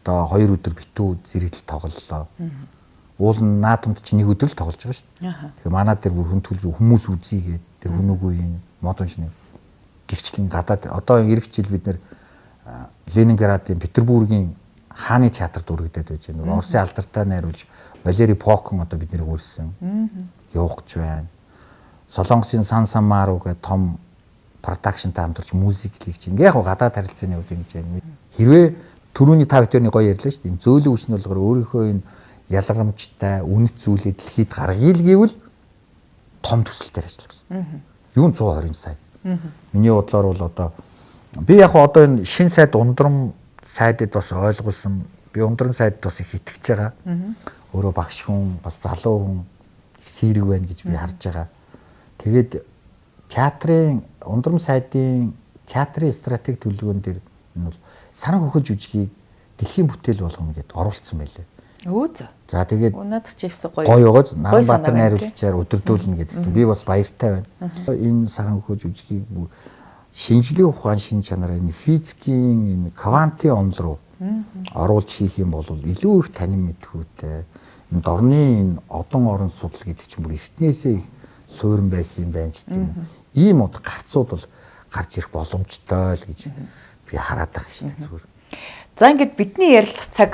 S2: Одоо 2 өдөр битүү зэрэгтэл тоглолоо. Уул нь наадамд чи нэг өдөр л тоглож байгаа шүү дээ. Тэгээ манай дээр бүр хүнтгэл хүмүүс үзийгээд тэр хүнүүгүй модон шний гихчлэн гадаад одоо эх жил бид нэр Ленинградын Петербургийн хааны театрт үргэлдээд байж байна. Оросын алдартай найруулагч Валерий Покон одоо бид нэр хүрсэн. Явах гэж байна. Солонгосын Сан Самару гэх том продакшнтай хамтарч музик хийх чинь. Яг гадаад харилцааны үед ингэж байна. Хэрвээ түрүүний та бүхэн гоё ярьлаа шүү дээ. Зөөлөн үсн болгоор өөрийнхөө энэ ялгарамжтай үнэт зүйлээ дэлхийд гаргая л гэвэл том төсөлтөөр ажиллах гэсэн. Юун 120 сая. Миний бодлоор бол одоо би яг одоо энэ шин сайд ундрам сайдад бас ойлгуулсан. Би ундрам сайдад бас их итгэж байгаа. Өөрөө багш хүн, бас залуу хүн их сэрэг байна гэж би харж байгаа. Тэгээд театрын ундрам сайдын театрын стратеги төлөвлөгөөн дээр энэ бол саран хөхөж жүжигийг дэлхийн бүтээл болгоно гэдээ оруулсан байлээ.
S1: Өө за.
S2: За тэгээд
S1: унаад ч ихсэн гоё.
S2: Гоё байгаа. Наранбаатар найруулагчаар өдөрдүүлнэ гэдгсэн. Би бас баяртай байна. Энэ саран хөхөж жүжигийг бүр шинжлэх ухаан шин чанараа энэ физикийн энэ квантын онол руу оруулж хийх юм бол илүү их танин мэдхүйтэй. Энэ дорны энэ одон орон судал гэдэг чинь бүр эртнээсээ их суурин байсан юм байна ч гэдэг юм. Ийм удаа гарцууд бол гарч ирэх боломжтой л гэж би хараад байгаа шүү дээ зүгээр.
S1: За ингээд бидний ярилцах цаг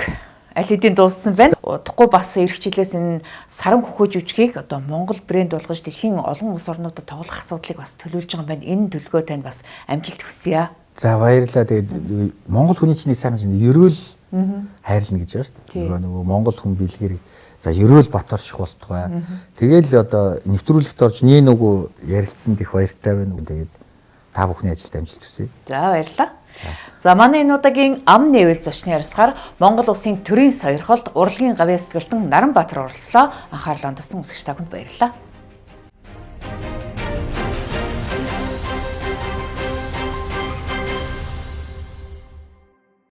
S1: аль хэдийн дууссан байна. Удахгүй бас эх жилээс энэ саран хөхөж жүжигийг одоо Монгол брэнд болгож дэлхийн олон улс орнуудад тоглох асуудлыг бас төлөвлөж байгаа юм байна. Энэ төлөвлөгөө тань бас амжилт хүсье.
S2: За баярлалаа. Тэгээд Монгол хүний чинь нэг сайн ерөөл хайрлна гэж байгаа шүү дээ. Нөгөө Монгол хүн бэлгэр. За ерөөл Батор шиг болтугай. Тэгээл одоо нэвтрүүлэгт орж нөгөө ярилцсанд их баяртай байна. Тэгээд та бүхний ажилд амжилт хүсье. За
S1: баярлалаа. За манай энэ удаагийн ам нээвэл зочны ярилцахаар Монгол улсын төрийн сойрхолд урлагийн гавьяа сэтгэлтэн Наранбаатар оролцлоо. Анхаарлаа туссан үзэгч та бүхэнд баярлалаа.